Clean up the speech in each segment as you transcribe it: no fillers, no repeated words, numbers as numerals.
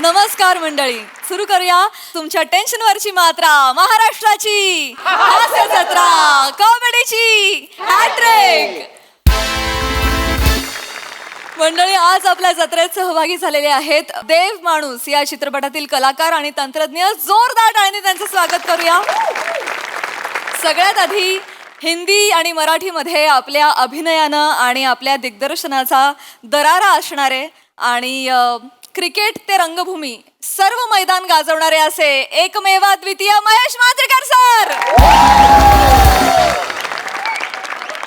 नमस्कार मंडळी, सुरू करूया तुमच्या टेन्शनवरची मात्रा महाराष्ट्राची हास्य जत्रा कॉमेडीची हॅट्रिक. मंडळी, आज आपल्या जत्रेत सहभागी झालेले आहेत देव माणूस या चित्रपटातील कलाकार आणि तंत्रज्ञ. जोरदार टाळ्यांनी त्यांचं स्वागत करूया. सगळ्यात आधी हिंदी आणि मराठीमध्ये आपल्या अभिनयानं आणि आपल्या दिग्दर्शनाचा दरारा असणारे आणि क्रिकेट ते रंगभूमी सर्व मैदान गाजवणारे असे एकमेवा द्वितीय महेश मांजरेकर सर.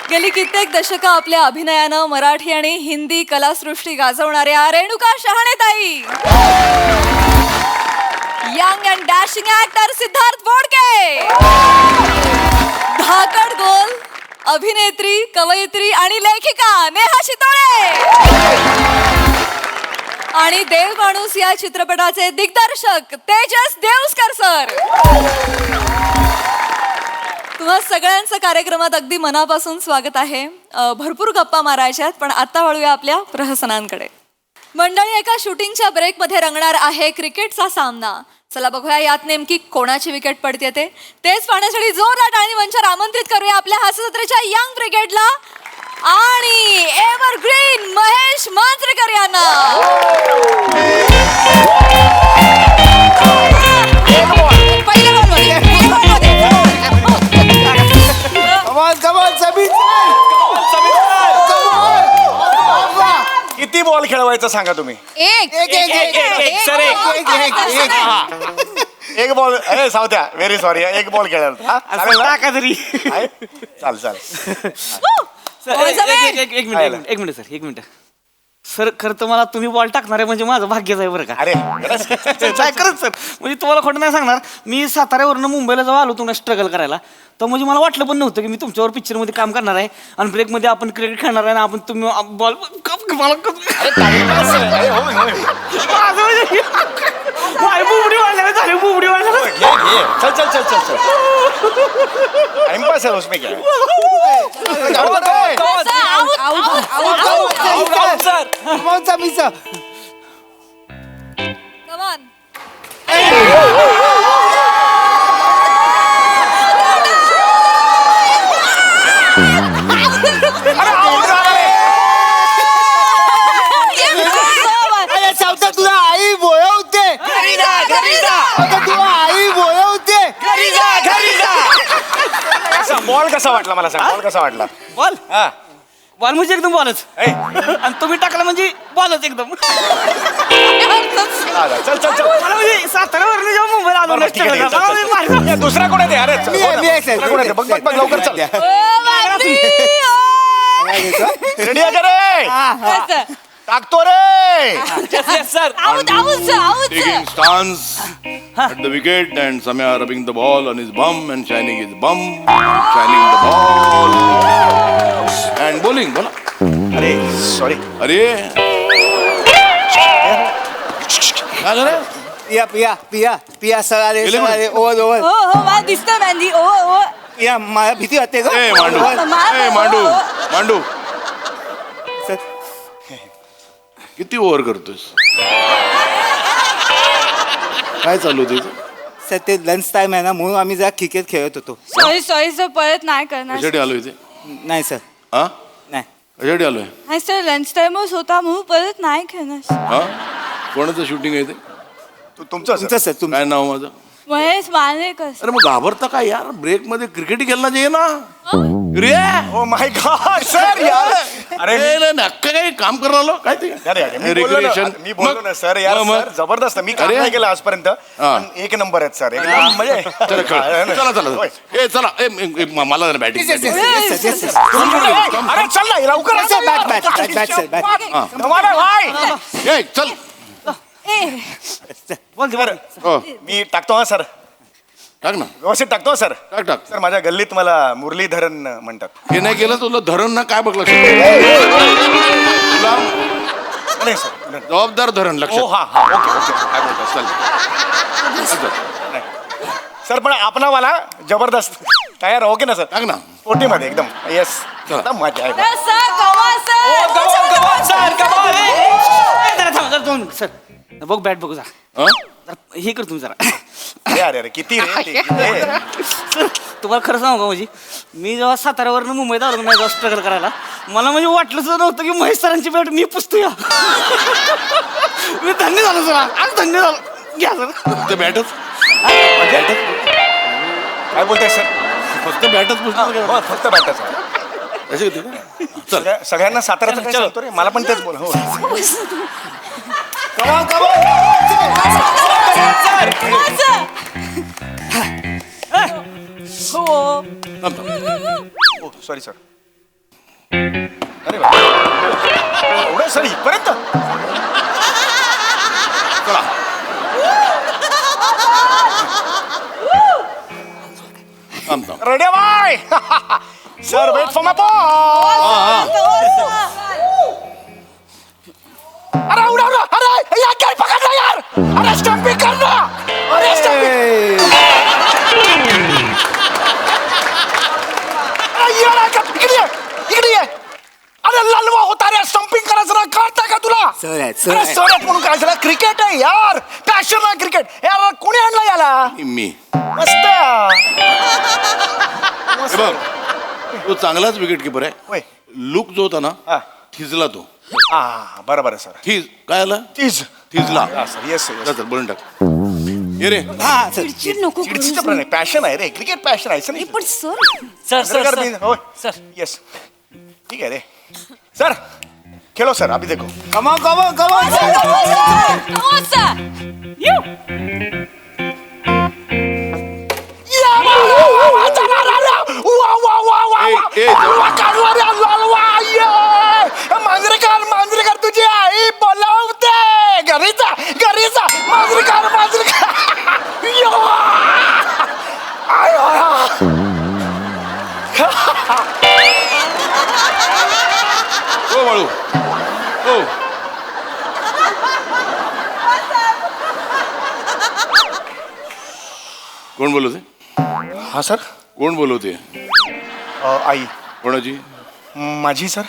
गेली कित्येक दशकं आपल्या अभिनयानं मराठी आणि हिंदी कलासृष्टी गाजवणाऱ्या रेणुका शहाणेताई. Young and dashing actor Siddharth Bodke. धाकड गोल अभिनेत्री, कवयित्री आणि लेखिका नेहा शितोळे. आणि देव माणूस या चित्रपटाचे दिग्दर्शक तेजस देवस्कर सर. तुम्हा सगळ्यांचं कार्यक्रमात अगदी मनापासून स्वागत आहे. भरपूर गप्पा मारायच्यात, पण आता वळूया आपल्या प्रहसनांकडे. मंडळी, एका शूटिंगच्या ब्रेकमध्ये रंगणार आहे क्रिकेटचा सामना. चला बघूया यात नेमकी कोणाची विकेट पडते तेच पाहण्यासाठी जोरदार टाळी मंचावर आमंत्रित करूया आपल्या हास्यजत्रेच्या यंग ब्रिगेडला आणि एव्हरग्रीन महेश मांजरेकर यांना. किती बॉल खेळवायचं सांगा तुम्ही. एक बॉल. सावत्या, व्हेरी सॉरी, एक बॉल खेळायला चाल चाल. एक मिनिट सर, खरं तर मला तुम्ही बॉल टाकणार आहे म्हणजे माझं भाग्यच आहे बरं का. अरे खरंच सर, म्हणजे तुम्हाला खोटं नाही सांगणार. मी साताऱ्यावरनं मुंबईला जेव्हा आलो तुम्हाला स्ट्रगल करायला, तर म्हणजे मला वाटलं पण नव्हतं की मी तुमच्यावर पिक्चरमध्ये काम करणार आहे आणि ब्रेकमध्ये आपण क्रिकेट खेळणार आहे ना. आपण तुम्ही बॉल बुबडी वाढल्या झाली, बुबडी वाढल्या. चल चल चल चल चल. टाइमपास है उसमें क्या है. Come on. तुला आई बोलवते, तुला आई बोलवते. बॉल कसा वाटला मला सांग. बॉल कसा वाटला. बॉल हा बॉल म्हणजे एकदम बॉलच. आणि तुम्ही टाकला म्हणजे बॉलच एकदम. चल चल चल. मला म्हणजे साताऱ्यावरनं जेव्हा मुंबईला आलो ना struggle करायला, मला म्हणजे मारलं. दुसरा कोण आहे ते. अरे चल, मी आहे, मी आहे, सर. दुसरा कोण आहे ते? बघ बघ बघ लवकर चल. Ready? रेडी आहे का रे. टाकतो रे. Sir Taking stance at the wicket and Samya rubbing the ball on his bum and shining his bum, shining the ball and bowling. बोला. अरे सॉरी. अरे काय झालं? पिया पिया पिया पिया सर आले, गेले सर कोण? आले. Over over. मला दिसतं मॅन्डी. पिया, मला भीती वाटते का. ए मांडू, ए मांडू, मांडू सर, किती ओव्हर करतोस. काय चालू होतं इथं? सर ते लंच टाइम आहे ना, म्हणून आम्ही जरा क्रिकेट खेळत होतो. सॉरी सर, परत नाही करणार. कशासाठी आलो इथे. नाही सर, हा नाही. कशासाठी आलोय. नाही सर, लंच टाइमच होता म्हणून परत नाही करणार. हा कोणाचं शूटिंग आहे ते. तुमचं तुमचं सर, तुमचं. काय नाव माझं. महेश मांजरेकर. अरे मग घाबरता काय यार. ब्रेक मध्ये क्रिकेट खेळला जाईल ना रे. ओ माय गॉड सर यार. अरे नक्की काही काम करायला आलो काय ते. अरे अरे मी बोललो ना, मी बोललो ना सर यार. सर जबरदस्त. मी काम अरे. नाही केलं आजपर्यंत, पण एक नंबर आहेत सर. एकदम म्हणजे चला चला चला ए चला मला बॅटिंग. Yes, yes, yes. अरे चल ना लवकर. Sir, bat sir, bat. ए चल. हो मी टाकतो हा सर. टाक ना. व्यवस्थित टाकतो सर. टाक टाक. सर माझ्या गल्लीत मला मुरलीधरन म्हणतात. हे नाही केलं तुला धरण ना काय बघ लक्ष. तुला नाही सर. जबाबदार धरण लक्ष. ओ हा हा ओके ओके. काय बोलतोस चल. सर पण आपणावाला जबरदस्त तयार हो की ना सर. टाक ना. पोटीमध्ये एकदम. येस एकदम मजा आहे. सर बघ बॅट बघू जा. जरा हे कर तुम्ही जरा अरे अरे अरे किती रे ते, किती? सर तुम्हाला खरं सांगू का म्हणजे मी जेव्हा साताऱ्यावरनं मुंबईत आलो ना जेव्हा स्ट्रगल करायला मला म्हणजे वाटलं सुद्धा नव्हतं की महेश सरांची बॅट मी पुसतो या मी धन्य झालो सर आज धन्य झालो घ्या सर फक्त बॅटच काय बोलताय सर फक्त बॅटच पुस्तक हो फक्त बॅटच असे होते का चल सगळ्यांना साताऱ्याचं काय सांगतो रे मला पण तेच बोल हो सॉरी सर अरे एवढं सर इथपर्यंत चला थांब थांब ready bye sir wait for my ball अरे उडा उडा अरे यार काय पकडला यार अरे स्टंपिंग कर ना अरे स्टंपिंग अरे यार का इकडे ये अरे ललवा होता रे स्टंपिंग करायचं ना कळतंय का तुला सर आहेत, सर अरे आहेत. सर आहेत म्हणून काय झालं क्रिकेट आहे यार पॅशन आहे क्रिकेट यार कोणी आणलं याला मी मस्त हे बघ तो चांगलाच विकेट किपर आहे होय लुक जो होता ना हा थिजला तो हा बरोबर आहे सर थिज काय आला तीज थिजला हा सर येस जा चल बोलून टाक ये रे हा सर चिडचिड नको करू चिडचिड पण नाही पॅशन आहे रे क्रिकेट पॅशन आहे नाही पण सर सर सर यस ठीक है रे सर खेलो सर अभी देखो कमा कमा कमा मांजरेकर तुझी आई बोलावते घरी जा मांजरेकर हो बाळू हो कोण बोलवते हा सर कोण बोलवते आई कोणाची माझी सर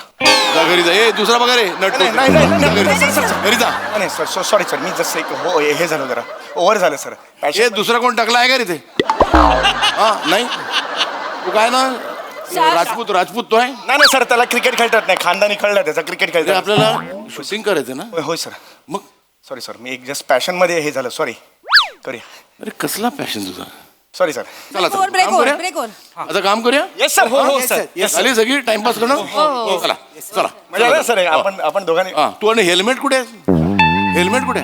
जा घरी जा ए दुसरा बघा रे नट घरी जा नाही सर सॉरी सर मी जसं एक हो हे झालं जरा ओव्हर झालं सर ए दुसरा कोण टाकला आहे का रे ते हा नाही तू काय ना राजपूत तो आहे नाही सर त्याला क्रिकेट खेळतात नाही खानदानी कळलं त्याचा क्रिकेट अरे खेळतात आपल्याला शूटिंग करायचं ना होय सर मग सॉरी सर मी एक जस्ट पॅशन मध्ये हे झालं सॉरी करूया अरे कसला पॅशन तुझा सॉरी सर चला चला काम करूया आता काम करूया येस सर हो हो Yes, सर sir. आली सगळी टाइमपास करणं चला चला मजा आली सर आपण दोघांनी हा तू आणि हेल्मेट कुठे हेल्मेट कुठे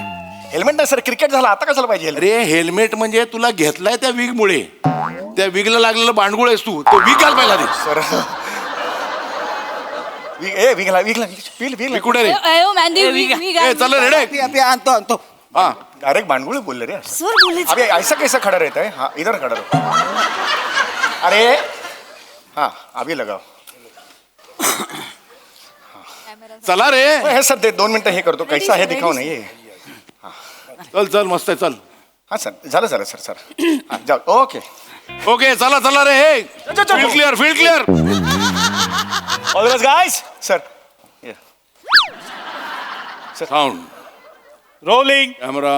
हेल्मेट नाही सर क्रिकेट झालं आता कशाला पाहिजे helmet? अरे हेल्मेट म्हणजे तुला घेतलाय त्या विग मुळे त्या विगला लागलेलं बांडगुळ आहेस तू तो विग घाल पाहिला सर विगला कुठे रे ए चल रेडे अभी अभी आणतो आणतो हा डायरेक्ट भांडगुळे बोलले रे सर बोलले अभी ऐसा कैसा खड़ा रहता है हाँ इधर खड़ा रहो अरे हाँ अभी लगाओ चला रे हे सर दे 2 मिनिटं हे करतो कैसा है दिखाओ ना ये चल चल मस्त आहे चल हाँ सर झालं सर सर सर हाँ जाओ ओके ओके चला चला रे हे field clear all the best guys sir sound rolling camera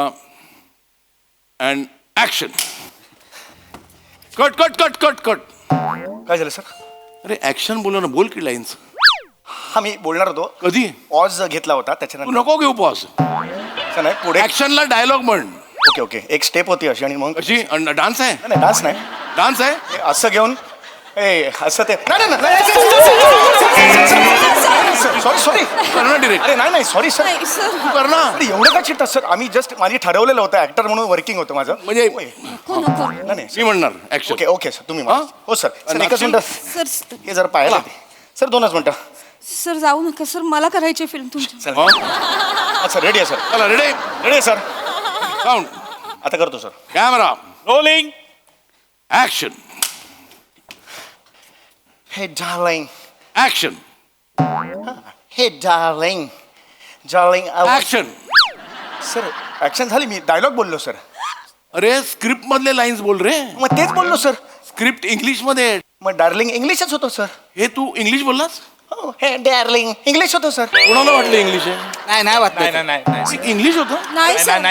and action cut cut cut cut cut काय झालं सर अरे ऍक्शन बोला ना बोल की लाईन्स हा मी बोलणार होतो कधी ऑज घेतला होता तू त्याच्यानंतर नको घेऊ पॉज असं नाही पुढे ऍक्शनला डायलॉग म्हण ओके ओके एक स्टेप होती अशी आणि मग कशी डान्स आहे नाही डान्स नाही डान्स आहे हे असं घेऊन ए असं ते सॉरी सॉरी कर ना डिरेक्ट अरे नाही सॉरी सर तू कर ना अरे एवढं का चिडतात सर आम्ही जस्ट माझी ठरवलेलं होतं ऍक्टर म्हणून वर्किंग होतं माझं म्हणजे होय. नको नको नाही मी म्हणणार ऍक्शन ओके ओके सर तुम्ही म्हणा. हा? हो सर सर आणि एकच action? मिनिट सर हे जर पाहायला सर 2च मिनिटं सर जाऊ नका सर मला करायची फिल्म तुमची चला सर रेडी आहे सर चला रेडी रेडी आहे सर साऊंड आता करतो सर कॅमेरा रोलिंग ऍक्शन हे डार्लिंग ऍक्शन हे darling darling action sir action झाली मी डायलॉग बोललो सर अरे स्क्रिप्ट मधले लाईन्स बोल रे मग तेच बोललो सर स्क्रिप्ट इंग्लिश मध्ये आहे. मग डार्लिंग इंग्लिशच होतो सर हे तू इंग्लिश बोललास हे डार्लिंग इंग्लिश होतं सर. कोणाला वाटलं इंग्लिश आहे? नाही नाही वाटत नाही इंग्लिश होतं? नाही sir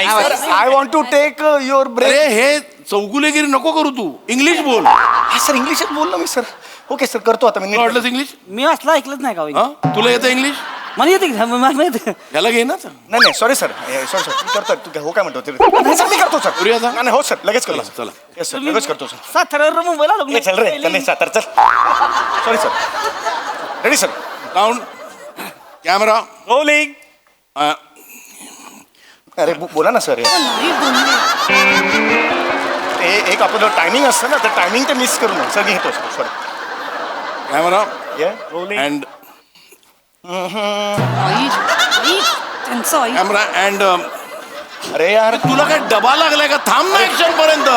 I want to take your break. अरे हे चौगुलेगिरी नको करू तू, इंग्लिश बोल. हा सर इंग्लिशच बोललो मी सर. ओके सर करतो आता मी तुला वाटलंच इंग्लिश? मी असलं ऐकलंच नाही का हो? हा तुला येतं इंग्लिश? मला येते की? मला येते. याला घे ना. नाही सॉरी सर सॉरी मी करतो. तू हो काय म्हणतो ते सर मी करतो सर. करूया आता? नाही हो सर लगेच करतो. चला. येस सर लगेच करतो सर. साताऱ्यावर मुंबईला आलो ये चल रे चल सातार चल. Sorry sir ready sir. Sound camera rolling. अरे बोला ना सर. एक आपलं टायमिंग असतं ना तर टायमिंग ते मिस करू नये सर. मी घेतो सर सॉरी. कॅमेरा ये रोलिंग. अँड त्यांचं आई. कॅमेरा अँड अरे यार तुला काय डबा लागलाय का? थांब ना ऍक्शन पर्यंत.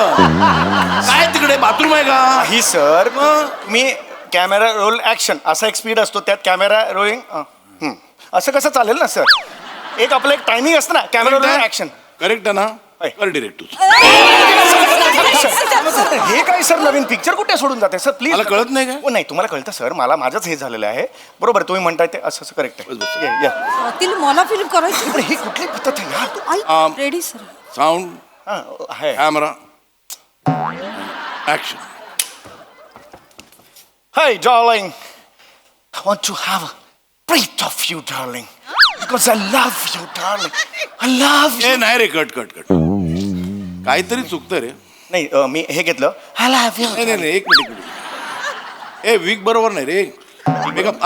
काय तिकडे बाथरूम आहे का? ही सर मी कॅमेरा रोल ऍक्शन असा एक स्पीड असतो त्यात कॅमेरा रोलिंग असं कसं चालेल ना सर. एक आपलं एक टायमिंग असतं ना कॅमेरा रोल ऍक्शन. करेक्ट आहे ना? होय. कर डिरेक्ट तू. हे काय सर नवीन पिक्चर कुठे सोडून जाते सर प्लीज. मला कळत नाही काय? नाही तुम्हाला कळतं सर मला माझंच हे झालेलं आहे. बरोबर तुम्ही म्हणताय ते असं असं करेक्ट आहे. बस, बस. ये, या. तिला मला फिल्म करायची. पण ही कुठली पद्धत आहे यार. I ready sir. साऊंड हा, आहे. Camera action. Hey darling, I want to have a breath of you darling because I love you darling. I love you. ए नाही रे कट कट कट. काहीतरी चुकतं रे. नाही मी हे घेतलं I love you. नाही एक मिनिट. ए वीक बरोबर नाही रे.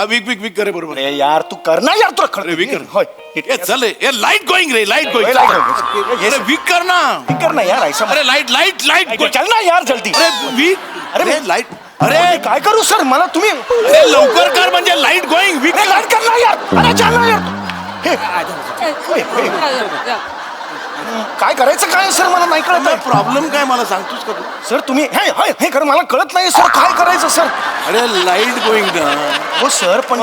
वीक करे बरोबर. अरे यार तू कर ना यार तुला अरे, वीक कर. होय ए चल ए लाईट गोईंग रे लाईट गोईंग. होय, light going. अरे वीक कर ना. कर ना यार ऐसा अरे लाईट लाईट लाईट. चल ना यार जल्दी. अरे वीक. अरे, अरे लाईट. अरे अरे काय करू सर मला तुम्ही अरे लवकर कर म्हणजे लाईट गोईंग. वीक लाईट कर ना यार. अरे चल ना यार. हे, काय करायचं काय सर मला नाही कळत आहे. प्रॉब्लेम काय मला सांगतोस का तू? सर तुम्ही हे कर मला कळत नाही सर काय करायचं सर. अरे लाईट गोईंग ना. हो सर पण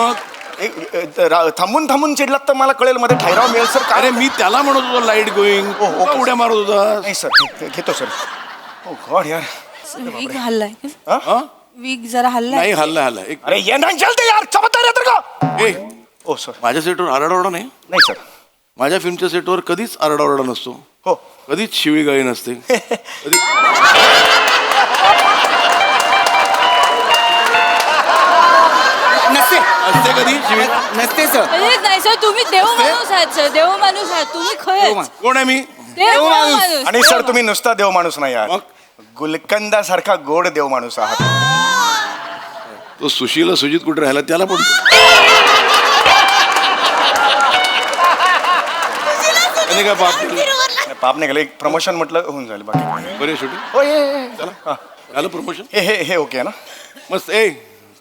थांबून चिडलात तर मला कळेल मध्ये ठहराव मिळेल सर. काय अरे मी त्याला म्हणत होतो लाईट गोईंग. ओके. उड्या मारत होता. नाही सर घेतो सर. ओ गॉड यार. वीक हल्लाय. हा? वीक जरा हल्लाय. नाही हल्ला एक. अरे ये नाही चलते यार चमत्कार येतं का. ए ओ सर माझ्या सेटवर आरडाओरडा नाही. नाही सर. माझ्या फिल्मच्या सेटवर कधीच आरडाओरडा नसतो. हो कधीच शिवीगाळी नसते. कधी नसते असते कधी शिवी. नसते सर. नाही सर तुम्ही देव माणूस आहात सर. देव माणूस आहात तुम्ही खरंच. कोण आहे मी? देव माणूस. आणि सर तुम्ही नुसता देव माणूस नाही यार मग? गुलकंदा सारखा गोड देव माणूस आहात. तो सुशीला सुजित कुठे राहिला त्याला पण. त्याने काय पाप केलं? नाही, पाप नाही गेलं एक प्रमोशन म्हटलं होऊन जाईल बाकी. बरे शूटिंग हो ये चला झालं प्रमोशन. हे ओके ना. मस्त. ए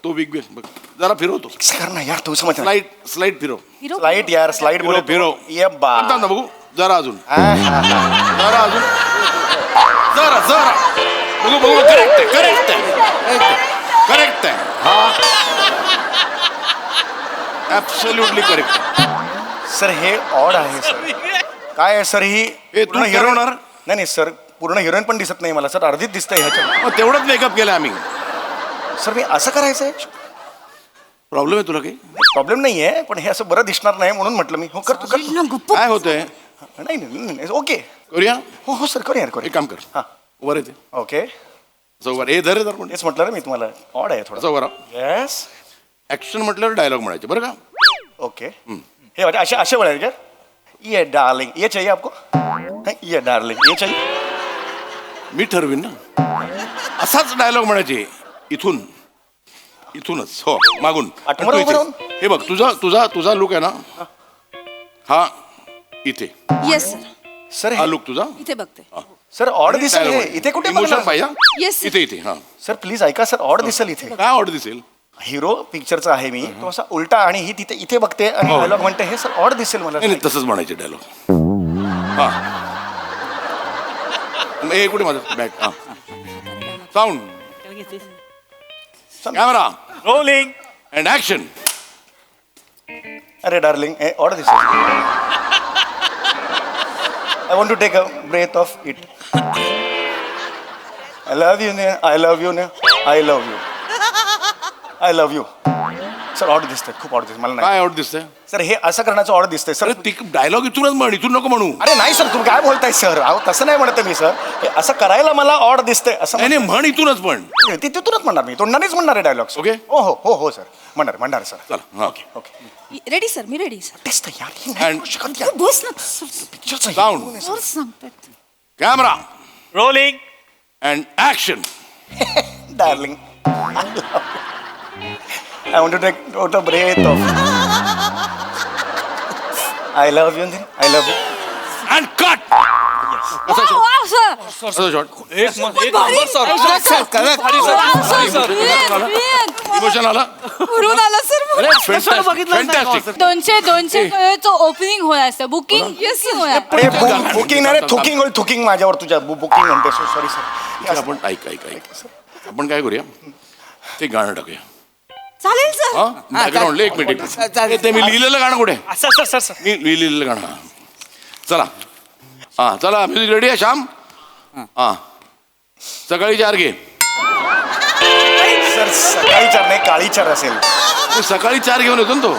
तो बिग बिग बघ जरा फिरवतो. कर ना यार तू समज स्लाइड फिरव. स्लाइड यार स्लाइड फिरव बोलो फिरव. ये बा आता ना बघू जरा अजून जरा अजून जरा जरा बघू करेक्ट आहे. हा ऍब्सोल्युटली करेक्ट. सर हे ऑड आहे सर. काय आहे सर ही ए, तू पूर्ण hero- ठरवणार? नाही सर पूर्ण हिरोईन पण दिसत नाही मला सर अर्धीच दिसतंय ह्याच्या. मग तेवढंच मेकअप केलं आम्ही. सर मी असं करायचंय. प्रॉब्लेम आहे तुला काही? प्रॉब्लेम नाही आहे पण हे असं बरं दिसणार नाही म्हणून म्हटलं मी. हो कर तू कर. काय होतंय? नाही ओके. करूया. हो सर करूया यार एक करूया. काम कर. हां वर येते ओके चौवर. ए धर पण तेच म्हटलं रे मी तुम्हाला ऑड आहे थोडं. चौवर. येस ऍक्शन म्हटल्यावर डायलॉग म्हणायचे बरं का. ओके हे वाटे असे बोलायचे क्या. ये डार्लिंग ये चाहिए आपको. ये डार्लिंग ये चाहिए. मी ठरवीन ना. असाच डायलॉग म्हणायचे इथूनच हो मागून. आठवण तू इथे. राहून. हे बघ तुझा लुक आहे ना हा इथे. Yes sir. सर हा लुक तुझा. इथे बघते. सर ऑड दिसेल हे. इथे कुठे इमोशन बघणार? पाहिजे. Yes, sir. इथे हा सर प्लीज ऐका सर ऑड दिसेल इथे. काय ऑर्डर दिसेल. हिरो पिक्चरचा आहे मी तो असा उलटा आणि ही तिथे इथे बघते आणि हो. डायलॉग म्हणते हे सर ऑड दिसेल मला. नाही तसंच म्हणायचे डायलॉग. हा हे कुठे माझं बॅग. हा sound camera rolling. And action. अरे डार्लिंग हे ऑड दिसेल. I want to take a breath of it. I love you ने आय लव्ह यू ने I love you. I love you. Sir odd दिसतंय, खूप ऑड दिसतंय मला नाही काय आवड दिसतंय सर, हे असं करण्याचं ऑड दिसतंय सर. अरे ती डायलॉग इथूनच म्हण, इथून नको म्हणू. अरे नाही सर, तुम्ही काय बोलताय सर? अहो तसं नाही म्हणत मी सर, हे असं करायला मला ऑड दिसतंय असं नाही नाही, म्हण इथूनच पण. ती तिथूनच म्हणणार मी, तोंडानेच म्हणणार आहे डायलॉग्स. Okay. हो हो हो हो सर, म्हणणार सर. चला हा ओके रेडी सर, मी रेडी सर. तेच तर यार, हे नाही And- करू शकत यार. बस ना पिक्चरचं Sound. हे जोर सांगतात. Camera rolling. And action. Darling. I want to take out a breath of. I love you. I love you. And cut. Wow sir. असं शॉट. भारी. इमोशन आला. भरून आलं सर. फॅन्टॅस्टिक. 200 ओपनिंग होणार असतं बुकिंग होणार. अरे बुकिंग नाही थुकिंग होईल, थुकिंग माझ्यावर तुझ्या बुकिंग म्हणते. Sorry sir. आपण ऐक आपण काय करूया, ते गाणं टाकूया. चालेल सर. हा बॅकग्राऊंडला एक मिनिट. ते मी लिहिलेलं गाणं कुठे? सर मी लिहिलेलं गाणं. चला हा चला, म्युझिक रेडी आहे श्याम? हा सकाळी 4 घे. सर सकाळी चार नाही, काळी चार असेल. मी सकाळी 4 घेऊन येतो ना तो.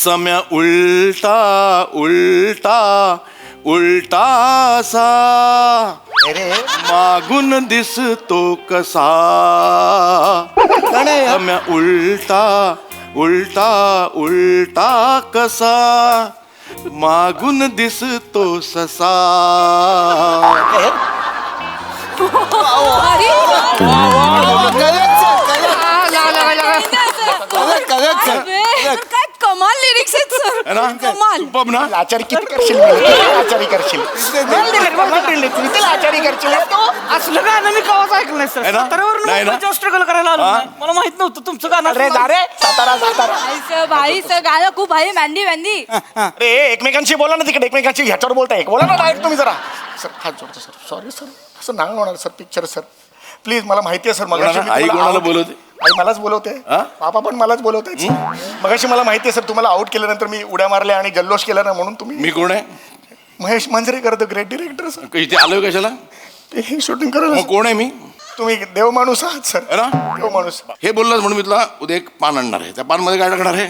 सम्या उलटा उलटा उलटासा अरे मागून दिसतो कसा. सम्या उलटा उलटा उलटा कसा मागून दिसतो ससा. काय कमाल लिरिक्स आहेत सर. है ना? कमाल. सुपर्ब ना? आचारी किती करशील आचारी करशील आचारी करशील असलं गाणं मी कवाच ऐकलं नाही सर. है ना? नाही ना? स्ट्रगल करायला आलो हा? नाही. मला माहित नव्हतं तुमचं गाणं. अरे दारे सातारा सातारा. भाईचं गाणं खूप भारी. मॅन्डी अरे एकमेकांशी बोला ना तिकडे, एकमेकांशी ह्याच्यावर बोलताय. बोला ना डायरेक्ट तुम्ही जरा. सर हात जोडतो सर, सॉरी सर, असं नाही होणार सर पिक्चर सर, प्लीज. मला माहिती आहे सर. मगाशी मी आई तुम्हाला कोणाला out- बोलवते? आई मलाच बोलवते, हा? पापा पण मलाच बोलवते. मगाशी मला माहिती आहे सर, तुम्हाला आउट केल्यानंतर मी उड्या मारल्या आणि जल्लोष केला ना, म्हणून तुम्ही. मी कोण आहे? Mahesh Manjrekar the great director sir. इथे आलोय कशाला? ते हे शूटिंग करायला मग कोण आहे मी? तुम्ही देव माणूस आहात सर. है ना? देव माणूस. हे बोललास म्हणून मी तुला उद्या एक पान आणणार आहे. त्या पानमध्ये काय टाकणार आहे?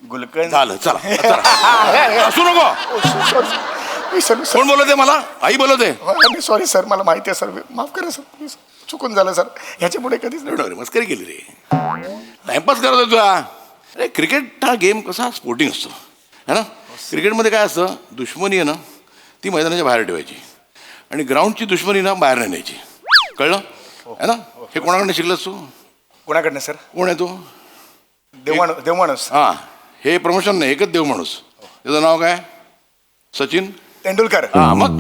गुलकंद. झालं चला चला. असू नको. कोण बोलवते मला? आई बोलवते. सॉरी सर, मला माहिती आहे सर, माफ करा सर, प्लीज. चुकून झालं सर, ह्याच्या पुढे कधीच नाही. एवढं मस्करी केली रे, टाइमपास करत होता तुला. अरे क्रिकेट हा गेम कसा स्पोर्टिंग असतो है ना. क्रिकेटमध्ये काय असतं, दुश्मनी आहे ना ती मैदानाच्या बाहेर ठेवायची आणि ग्राउंडची दुश्मनी ना बाहेर नाही न्यायची. कळलं है ना? हे कोणाकडनं शिकलंस तू? कोणाकडनं सर? कोण आहे तू? देव माणूस. हां हे प्रमोशन नाही, एकच देव माणूस. त्याचं नाव काय? सचिन तेंडुलकर. हा मग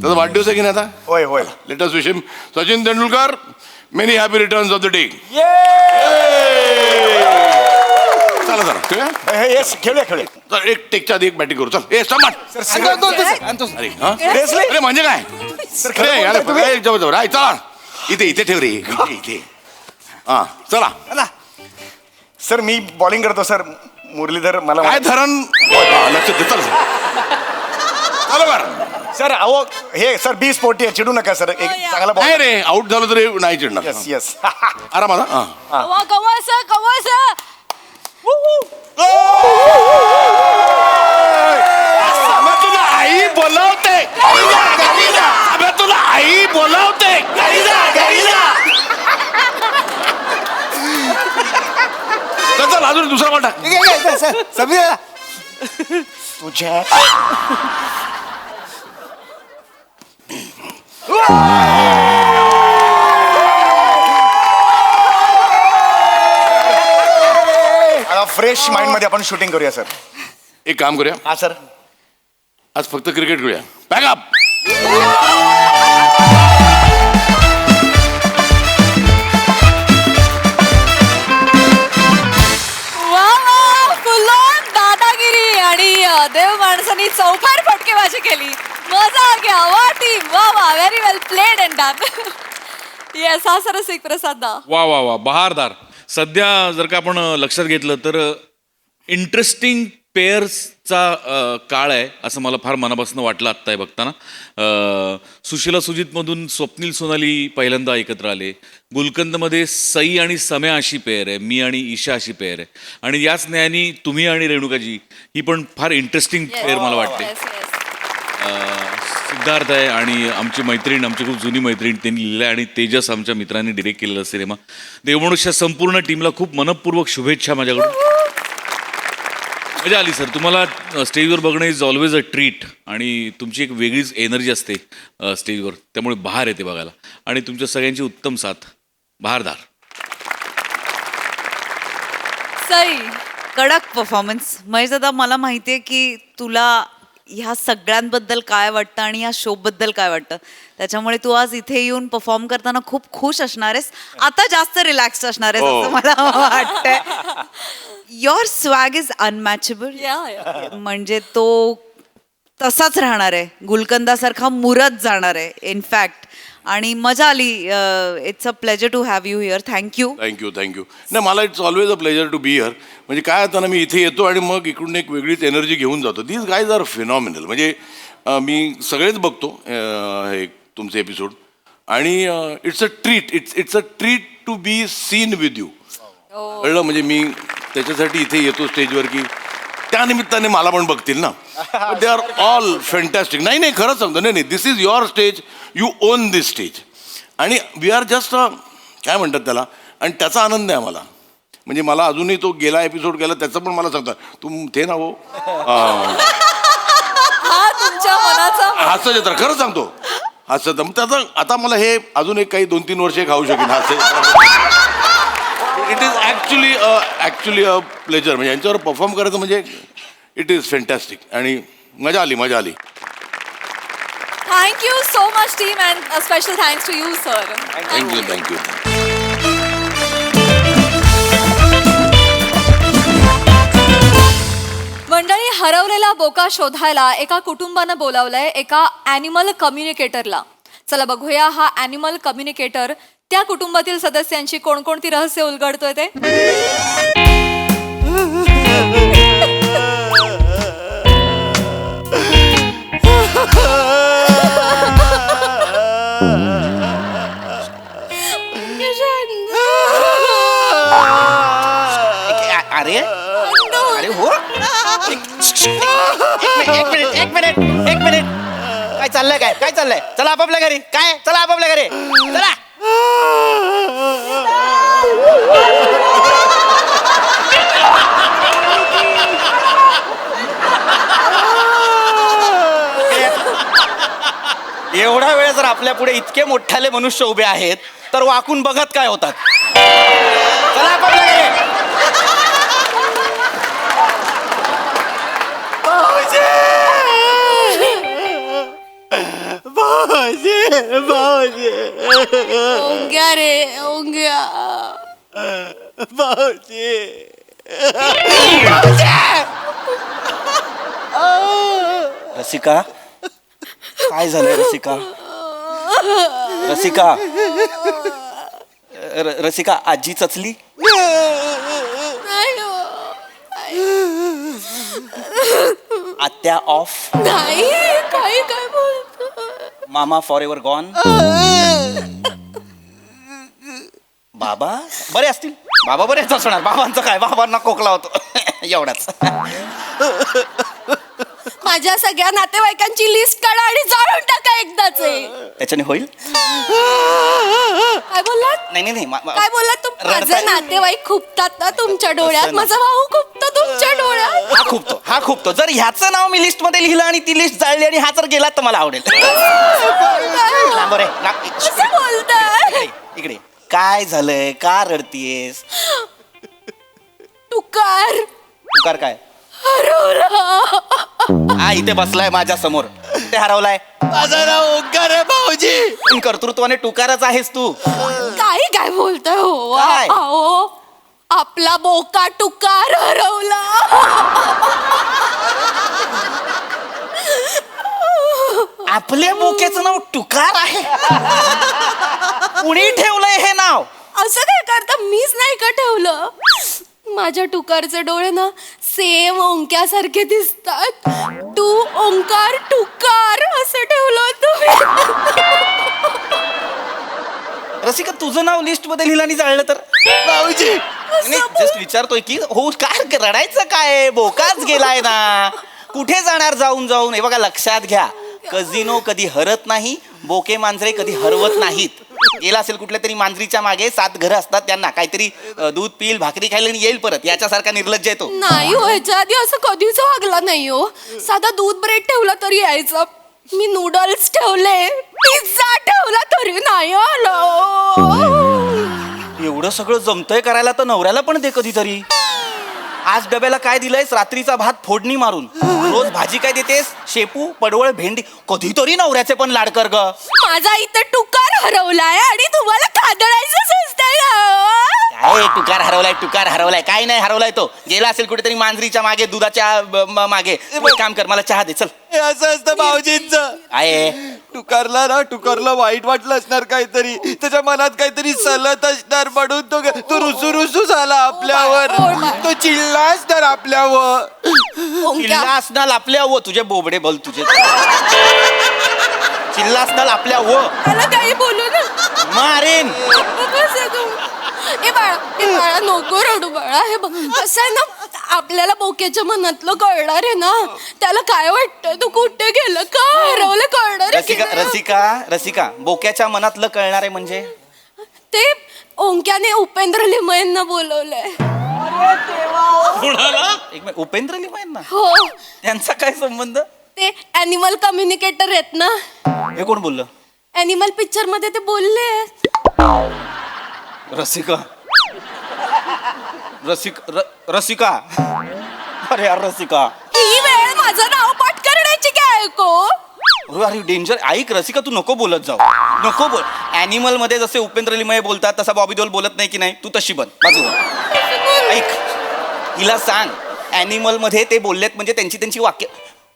त्याचा वाढदिवस आहे की नाही आता? होय होय. Let us wish him, Sachin Tendulkar, many happy returns of the day. चला चला खेळूया. येस खेळूया खेळूया. चल एक टेकच्या आधी एक बॅटिंग करू. चल ए समाट. अरे हा? Seriously? अरे म्हणजे काय? सर अरे खरं अरे बोलताय तुम्ही? जवळ जवळ चला इथे ठेव रे, इथे. हा चला. सर मी बॉलिंग करतो सर. मुरलीधर मला काय धरण लक्ष दे. चल चला बरं. सर अहो हे सर 20 पोटी आहे, चिडू नका सर. एक चांगला नाही बॉल. रे, आउट झालं तरी नाही चिडणार. Yes yes. आरामात हा. कवस अबे तुला आई बोलावते. अबे तुला आई बोलावते. चल अजून दुसरा बॉल टाक. तुझ्या फ्रेश माइंड मध्ये आपण शूटिंग करूया सर. एक काम करूया, हा सर. आज फक्त क्रिकेट खेळूया. पॅकअप. फुल ऑन दादागिरी आणि देव माणसांनी चौकार फटकेबाजी केली. मजा घ्या वा टीम. वा वा, very well played and done. Yes हा सरस एक प्रसाद दा. वा वा वा, बहारदार. सध्या जर का आपण लक्षात घेतलं तर इंटरेस्टिंग पेअर्सचा काळ आहे असं मला फार मनापासून वाटलं आत्ता हे बघताना. सुशीला सुजितमधून स्वप्नील सोनाली पहिल्यांदा एकत्र आले. गुलकंदमध्ये सई आणि सम्या अशी पेअर आहे, मी आणि ईशा अशी पेअर आहे, आणि याच न्यायाने तुम्ही आणि रेणुकाजी ही पण फार इंटरेस्टिंग पेअर मला वाटते. Yes, yes. सिद्धार्थ आहे आणि आमची मैत्रीण, आमची खूप जुनी मैत्रीण, त्यांनी लिहिलं आहे, आणि तेजस आमच्या मित्रांनी डिरेक्ट केलेला सिनेमा. देवमनुष्य संपूर्ण टीमला खूप मनपूर्वक शुभेच्छा माझ्याकडून. मजा आली सर. तुम्हाला स्टेजवर बघणं इज ऑलवेज अ ट्रीट, आणि तुमची एक वेगळीच एनर्जी असते स्टेजवर, त्यामुळे बहार येते बघायला, आणि तुमच्या सगळ्यांची उत्तम साथ. बहारदार. सई, कडक परफॉर्मन्स. महेश दादा, मला माहितीये की तुला ह्या सगळ्यांबद्दल काय वाटतं आणि या शो बद्दल काय वाटतं, त्याच्यामुळे तू आज इथे येऊन परफॉर्म करताना खूप खुश असणार आहेस. आता जास्त रिलॅक्स असणार आहेस असं मला वाटतंय. Your swag is unmatchable. या म्हणजे तो तसाच राहणार आहे, गुलकंदासारखा मुरत जाणार आहे इनफॅक्ट. आणि मजा आली. It's a pleasure to have you here. Thank you. Thank you. नाही, मला it's always a pleasure to be here. म्हणजे काय होतं ना, मी इथे येतो आणि मग इकडून एक वेगळीच एनर्जी घेऊन जातो. These guys are phenomenal. म्हणजे मी सगळेच बघतो हे तुमचे एपिसोड, आणि it's a treat to be seen with you. कळलं? म्हणजे मी त्याच्यासाठी इथे येतो स्टेजवर की त्या निमित्ताने मला पण बघतील ना. They are all fantastic. नाही, खरंच सांगतो. नाही, this is your stage, you own this stage, आणि वी आर जस्ट काय म्हणतात त्याला, आणि त्याचा आनंद आहे आम्हाला. म्हणजे मला अजूनही तो गेला एपिसोड गेला त्याचं पण मला सांगतात, तू ते ना हो हा तुमच्या मनाचा हास्य जत्रा. खरं सांगतो, हास्य जत्रा. त्याचं आता मला हे अजून एक काही 2-3 वर्षे खाऊ शकेन हास्य जत्रा. It is actually a pleasure. म्हणजे यांच्यावर परफॉर्म करायचं म्हणजे इट इज फॅन्टॅस्टिक, आणि मजा आली. Thank you so much team, and special thanks to you sir. Thank you. मंडळी, हरवलेला बोका शोधायला एका कुटुंबानं बोलावलंय एका ॲनिमल कम्युनिकेटरला. चला बघूया हा ॲनिमल कम्युनिकेटर त्या कुटुंबातील सदस्यांची कोणकोणती रहस्य उलगडतोय ते. अरे अरे हो, एक मिनिट. काय चाललंय? चला आपापल्या घरी. चला आपापल्या घरी. चला. एवढा वेळ जर आपल्या पुढे इतके मोठाले मनुष्य उभे आहेत तर वाकून बघत काय होतात? चला आपापल्या घरी. ओंग्या रे ओंग्या. रसिका, काय झालंय रसिका? रसिका, आजी चचली? नाही हो. आत्या ऑफ? नाही, काय बोलतो. मामा फॉर एव्हर गॉन? बाबा बरे असतील? बाबा बरेच असणार. बाबांचं काय, बाबांना खोकला होतो एवढाच. माझ्या सगळ्या नातेवाईकांची लिस्ट काढा आणि जाळून टाका एकदाच. त्याच्याने होईल? काय बोललात? नाही. काय बोललात तू? माझे नातेवाईक खुपतात ना तुमच्या डोळ्यात. असं नाही. माझा भाऊ खुपतो तुमच्या डोळ्यात. हा खूपतो. जर ह्याचं नाव मी लिस्ट मध्ये लिहिलं आणि ती लिस्ट जाळली आणि हा जर गेला तर मला आवडेल. कसं बोलताय? इकडे. काय झालंय? का रडतीयेस? तुकार काय? हरवला. हा इथे बसलाय माझ्या समोर. ते हरवलाय. माझं नाव ओंकार आहे भाऊजी. पण कर्तृत्वाने टुकारच आहेस तू. काय बोलताय हो? काय? अहो, आपला बोका तुकार हरवला. आपल्या बोक्याचं नाव टुकार आहे? कुणी ठेवलंय हे नाव? असं काय करता? मीच नाही का ठेवलं. माझ्या टुकारचे डोळे ना सेम ओंक्यासारखे दिसतात. टू ओंकार टुकार असं ठेवलं होतं. रसिका तुझं नाव लिस्ट मध्ये लिहिलं आणि जाळलं तर भाऊजी जस्ट विचारतोय की हो काय रडायचं काय बोकाच गेलाय ना कुठे जाणार जाऊन जाऊन. हे बघा लक्षात घ्या कझिनो कधी हरत नाही, बोके मांजरे कधी हरवत नाहीत. गेला असेल कुठल्या तरी मांजरीच्या मागे 7 घरं असतात, त्यांना काहीतरी दूध पिईल भाकरी खायला आणि येईल परत. याच्यासारखा निर्लज्ज आहे तो. नाही हो, ह्याच्या आधी असं कधीच वागला नाही हो. साधा दूध ब्रेड ठेवला तरी यायचं. मी नूडल्स ठेवले, पिझ्झा ठेवला तरी नाही आलो. एवढं सगळं जमतंय करायला तर नवऱ्याला पण दे कधीतरी. आज डब्याला काय दिलंयस? रात्रीचा भात फोडणी मारून. रोज भाजी काय देतेस? शेपू पडवळ भेंडी. कधीतरी नवऱ्याचे पण लाड कर ग. माझा इथं टुकार हरवलाय आणि तुम्हाला खादडायचं असतंय काय टुकार हरवलाय काय नाही हरवलाय तो. गेला असेल कुठेतरी मांजरीच्या मागे दुधाच्या मागे. एक काम कर मला चहा दे चल. असं असतं भाऊजींचं. आहे टुकारला वाईट वाटलं असणार काहीतरी, त्याच्या मनात काहीतरी सलत असणार म्हणून तो रुसू झाला आपल्यावर. तो चिल्ला असणार आपल्यावर. चिल्ला असणार आपल्या व तुझे बोबडे बोल तुझे. चिल्ला असणार आपल्या व मला काही बोलू ना. मारेन. ए बाळा नको रडू बाळा. हे बघ कसं आहे ना, आपल्याला बोक्याच्या मनातलं कळणार आहे ना. त्याला काय वाटतं, तू कुठे गेलं, का हरवलं कळणार आहे. रसिका बोक्याच्या मनातलं कळणार आहे म्हणजे ते ओंक्याने उपेंद्र लिमयेंना बोलवलंय. एक मिनिट, उपेंद्र लिमयेंना? हो, त्यांचा काय संबंध? ते ॲनिमल कम्युनिकेटर आहेत ना. हे कोण बोललं? ॲनिमल पिक्चर मध्ये ते बोलले. रसिका अरे यार रसिका, ही वेळ माझं नाव पाठ करण्याची काय ऐको. अरे डेंजर. ऐक रसिका तू नको बोलत जाऊ. नको बोल. ॲनिमल मध्ये जसे उपेंद्र लिमये बोलतात तसा बॉबी देओल बोलत नाही की नाही, तू तशी बन बाजूला. ऐक हिला सांग ॲनिमल मध्ये ते बोललेत म्हणजे त्यांची वाक्य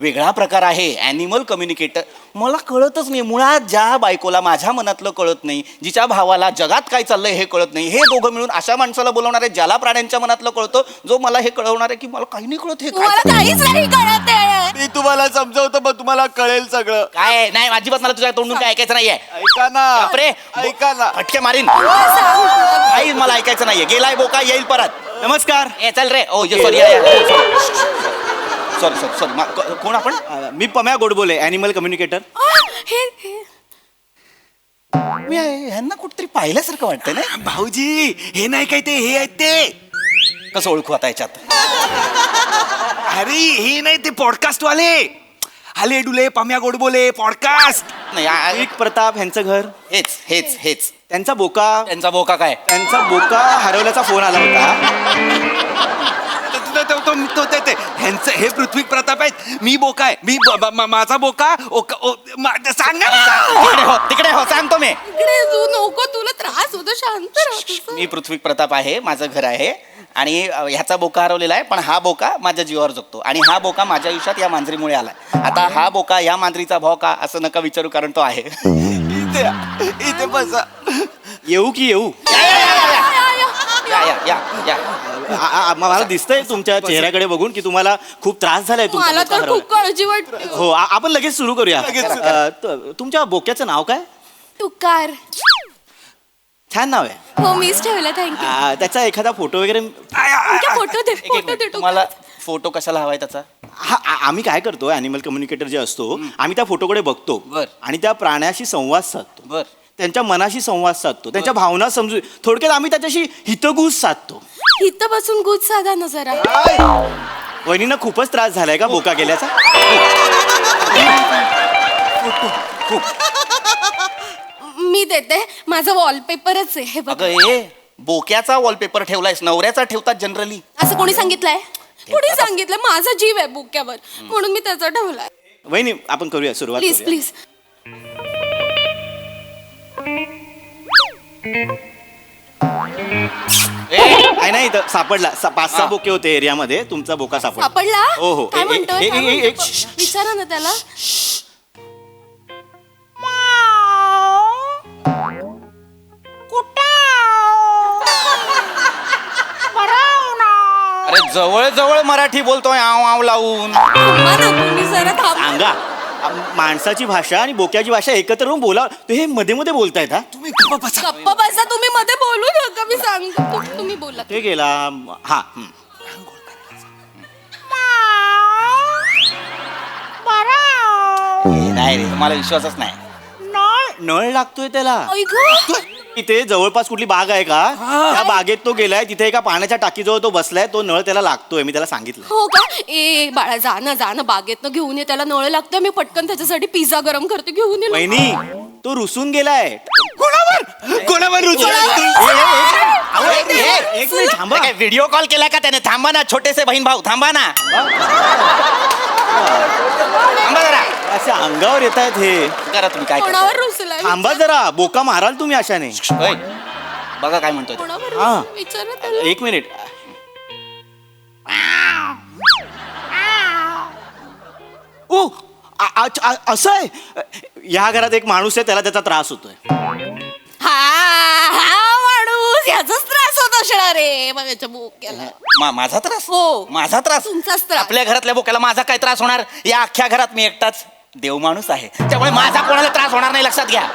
वेगळा प्रकार आहे. ॲनिमल कम्युनिकेटर मला कळतच नाही मुळात. ज्या बायकोला माझ्या मनातलं कळत नाही, जिच्या भावाला जगात काय चाललंय हे कळत नाही, हे दोघं मिळून अशा माणसाला बोलवणार आहे ज्याला प्राण्यांच्या मनातलं कळतं, जो मला हे कळवणार आहे की मला काही नाही कळत. हे तुम्हाला काय काहीच नाही कळत आहे. मी तुम्हाला समजवतो मग तुम्हाला कळेल सगळं. काय नाही अजिबात मला तुझ्या तोंडून काय ऐकायचं नाहीये. ऐका ना बापरे ऐका ना. फटके मारीन. सांग. काही मला ऐकायचं नाहीये. गेलाय बोका येईल परत. नमस्कार. ए चल रे. ओ सॉरी कोण आपण? मी पम्या गोडबोले ॲनिमल कम्युनिकेटर. हे मी ह्यांना कुठतरी पाहिल्यासारखं वाटतंय ना. भाऊजी हे नाही काय ते हे आहेत ते. कसं ओळखू आता याच्यात? अरे हे नाही ते पॉडकास्ट वाले. हले डुले पम्या गोडबोले पॉडकास्ट. नाही प्रताप यांचं घर. हेच त्यांचा बोका त्यांचा बोका हरवल्याचा फोन आला होता. ह्यांचं हे पृथ्वी प्रताप आहेत. मी बोका आहे. मी माझा बोका सांग ना. तिकडे हो सांगतो मी. इकडे तू नको, तुला त्रास होतो. शांत राहा. मी पृथ्वी प्रताप आहे. माझं घर आहे आणि ह्याचा बोका हरवलेला आहे, पण हा बोका माझ्या जीवावर जगतो आणि हा बोका माझ्या आयुष्यात या मांजरीमुळे आलाय. आता हा बोका या मांजरीचा भाव का असं नका विचारू, कारण तो आहे. इथे बसा. येऊ की येऊ? या मला दिसतंय तुमच्या चेहऱ्याकडे बघून की तुम्हाला खूप त्रास झालाय. मला तर खूप काळजी वाटते. हो आपण लगेच सुरू करूया. तुमच्या बोक्याचं नाव काय? टुकार. छान नाव आहे. हो मीच ठेवलं. थँक्यू. त्याचा एखादा फोटो वगैरे फोटो दे. फोटो दे. तुम्हाला फोटो कशाला हवाय त्याचा? आम्ही काय करतो ॲनिमल कम्युनिकेटर जे असतो आम्ही त्या फोटोकडे बघतो बर. आणि त्या प्राण्याशी संवाद साधतो. बर. त्यांच्या मनाशी संवाद साधतो. त्यांच्या भावना समजू. थोडक्यात आम्ही त्याच्याशी हितगुज साधतो. इथं बसून गुज साधा ना जरा. वहिनींना खूपच त्रास झालाय का बोका गेल्याचा? मी देते. माझं वॉलपेपरच आहे. हे बघ. अगं ए बोक्याचा वॉलपेपर ठेवलायस, नवऱ्याचा ठेवतात जनरली. असं कोणी सांगितलंय? कोणी सांगितलं? माझा जीव आहे बोक्यावर म्हणून मी त्याचा ठेवलाय. वहिनी आपण करूया सुरुवात. Please please. नाही इथं सापडला. 5-6 बोके होते एरियामध्ये. तुमचा बोका सापडला. सापडला? हो हो. काय म्हणतोय? एक विचारा ना त्याला. अरे जवळ जवळ मराठी बोलतोय आव आव लावून. थांबा ना तुम्ही जरा थांबा. सांगा माणसाची भाषा आणि बोक्याची भाषा एकत्र येऊन बोला. ते हे मध्ये मध्ये बोलतायत हा. तुम्ही गप्प बसा तुम्ही मध्ये बोलू नका मी सांगतो तुम्ही बोला. ते गेला हा नाही रे मला विश्वासच नाही. नळ लागतोय त्याला. ऐ गं. इथे जवळपास कुठली बाग आहे का त्या बागेत तो गेलाय. तिथे एका पाण्याच्या टाकीजवळ तो बसलाय. तो नळ त्याला लागतोय. मी त्याला सांगितलं. हो का ए बाळा जा ना बागेतनं घेऊन ये. त्याला नळ लागतोय. मी पटकन त्याच्यासाठी पिझ्झा गरम करते घेऊन ये. वहिनी तो रुसून गेलाय. कोणावर एक मिनिट थांबा. व्हिडिओ कॉल केला का त्याने? थांबा ना छोटेसे बहीण भाऊ थांबा ना. थांबा जरा. असे अंगावर येत आहेत हे. करा तुम्ही काय करताय. कोणावर रुसलाय थांबा जरा. बोका माराल तुम्ही अशाने. ओय, बघा काय म्हणतोय तो. कोणावर हा. रुसलाय? विचारा त्याला. एक मिनिट. ओ असं आहे. या घरात एक माणूस आहे त्याला त्याचा त्रास होतोय. हा माणूस याचाच त्रास होत असणार रे माझ्या बोक्याला. माझा त्रास? हो. माझा त्रास? तुमचाच त्रास. आपल्या घरातल्या बोक्याला माझा काय त्रास होणार? या अख्ख्या घरात मी एकटाच देव माणूस आहे त्यामुळे माझा कोणाला त्रास होणार नाही. लक्षात घ्या.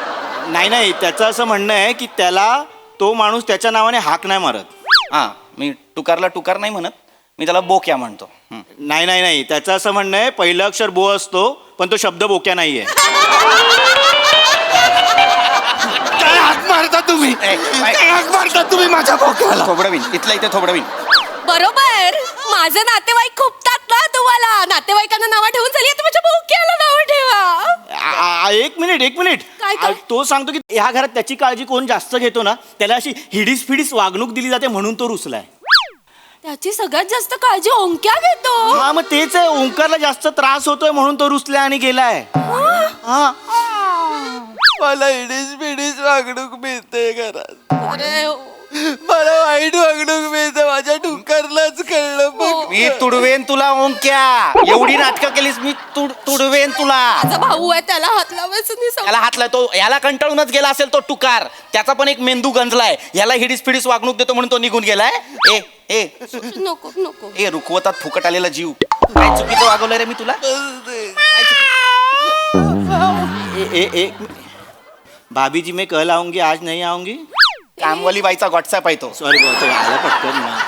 नाही त्याचं असं म्हणणं आहे की त्याला तो माणूस त्याच्या नावाने हाक नाही मारत. हा मी टुकारला टुकार नाही म्हणत. मी त्याला बोक्या म्हणतो. नाही त्याचं असं म्हणणं आहे पहिलं अक्षर बो असतो पण तो शब्द बोक्या नाहीये. काय हाक मारता तुम्ही? काय हाक मारता तुम्ही माझ्या बोक्याला? थोबडवीन इथलं इथे थोबडवीन. बरोबर माझे नातेवाईक खूपतात ना तुम्हाला. नातेवाईकांना नावं ठेवून झाली आता माझ्या बोक्याला नावं ठेवा. एक मिनिट काय? तो सांगतो की ह्या घरात त्याची काळजी कोण जास्त घेतो ना त्याला अशी हिडीस फिडीस वागणूक दिली जाते म्हणून तो रुसलाय. त्याची सगळ्यात जास्त काळजी ओंक्या घेतो. हा मग तेच आहे. ओंकारला जास्त त्रास होतोय म्हणून तो रुसलाय आणि गेलाय. हा मला हिडीस बिडीस वागणूक मिळते घरात. अरे मला वाईट वागणूक मिळते. माझ्या टुकारलाच कळलं पण मी तुडवेन तुला ओंक्या. एवढी नाटकं केलीस मी तुडवेन तुला. माझा भाऊ आहे त्याला हात लावायचं नाही सांग. याला हातला तो याला कंटाळूनच गेला असेल तो टुकार. त्याचा पण एक मेंदू गंजलाय. याला हिडीस फिडीस वागणूक देतो म्हणून तो निघून गेलाय. ए नको ए रुखवतात फुकट आलेला जीव. काय चुकीचं वागवलंय रे मी तुला? एक भाभी जी मैं कल आऊंगी आज नहीं आऊंगी. कामवाली बाईचा व्हॉट्सअप आहे तो. सॉरी बोलतो आलं पटकन ना.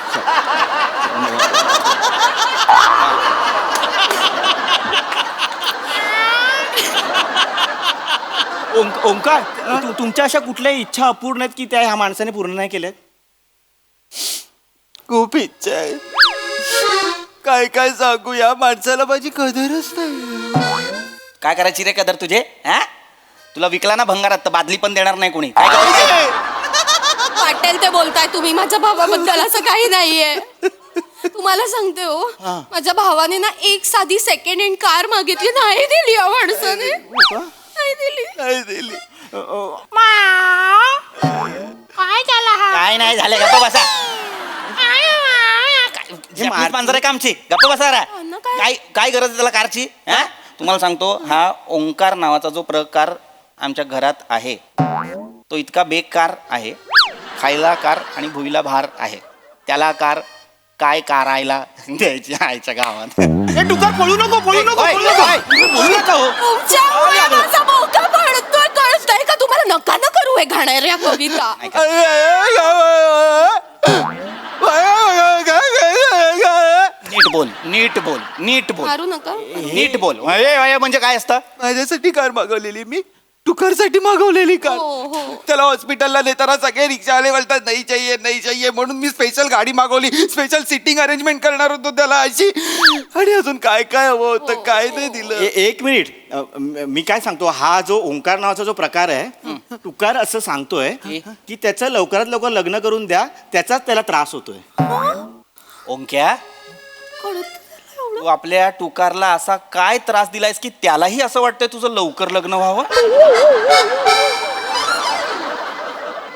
ओंकार तुमच्या अशा कुठल्या इच्छा अपूर्ण आहेत की त्या ह्या माणसाने पूर्ण नाही केल्यात? खूप इच्छा आहे. काय काय सांगू या माणसाला माझी कदरच नाही. काय करायची रे कदर तुझे? हा तुला विकला ना भंगारात तर बादली पण देणार नाही कोणी. काय करायचं? वाटेल ते बोलताय तुम्ही. माझ्या भावाबद्दल असं काही नाहीये. तुम्हाला सांगते हो माझ्या भावाने ना एक साधी सेकंड हँड कार मागितली नाही दिली या माणसाने. नाही दिली. काय नाही झालं. गप्प बसा. मांजरे कामची. गप्प बसा रा. काय काय गरज आहे त्याला कारची? हा तुम्हाला सांगतो हा ओंकार नावाचा जो प्रकार आमच्या घरात आहे तो इतका बेकार आहे. खायला कार आणि भुईला भार आहे. त्याला कार काय कारायला द्यायची आईच्या गावात. टुकार पळू नको बोलू नका हो. तुमच्यामुळे माझा बोका पडतोय कळतंय का तुम्हाला? नका न करू हे घाणेरड्या कविता. नीट बोल. मारू नका. नीट बोल. म्हणजे काय असतं? माझ्यासाठी कार मागवलेली मी. टुकारसाठी मागवलेली कार. हो. त्याला हॉस्पिटलला नेताना सगळे रिक्षावाले बोलतात नाही चाहिए म्हणून मी स्पेशल गाडी मागवली. स्पेशल सिटिंग अरेंजमेंट करणार होतो त्याला अशी. आणि अजून काय काय हवं होतं काय नाही दिलं. एक मिनिट मी काय सांगतो. हा जो ओंकार नावाचा जो प्रकार आहे टुकार असं सांगतोय की त्याचं लवकरात लवकर लग्न करून द्या. त्याचाच त्याला त्रास होतोय. ओंक्या तू आपल्या टुकारला असा काय त्रास दिलायस की त्यालाही असं वाटतंय तुझं लवकर लग्न व्हावं?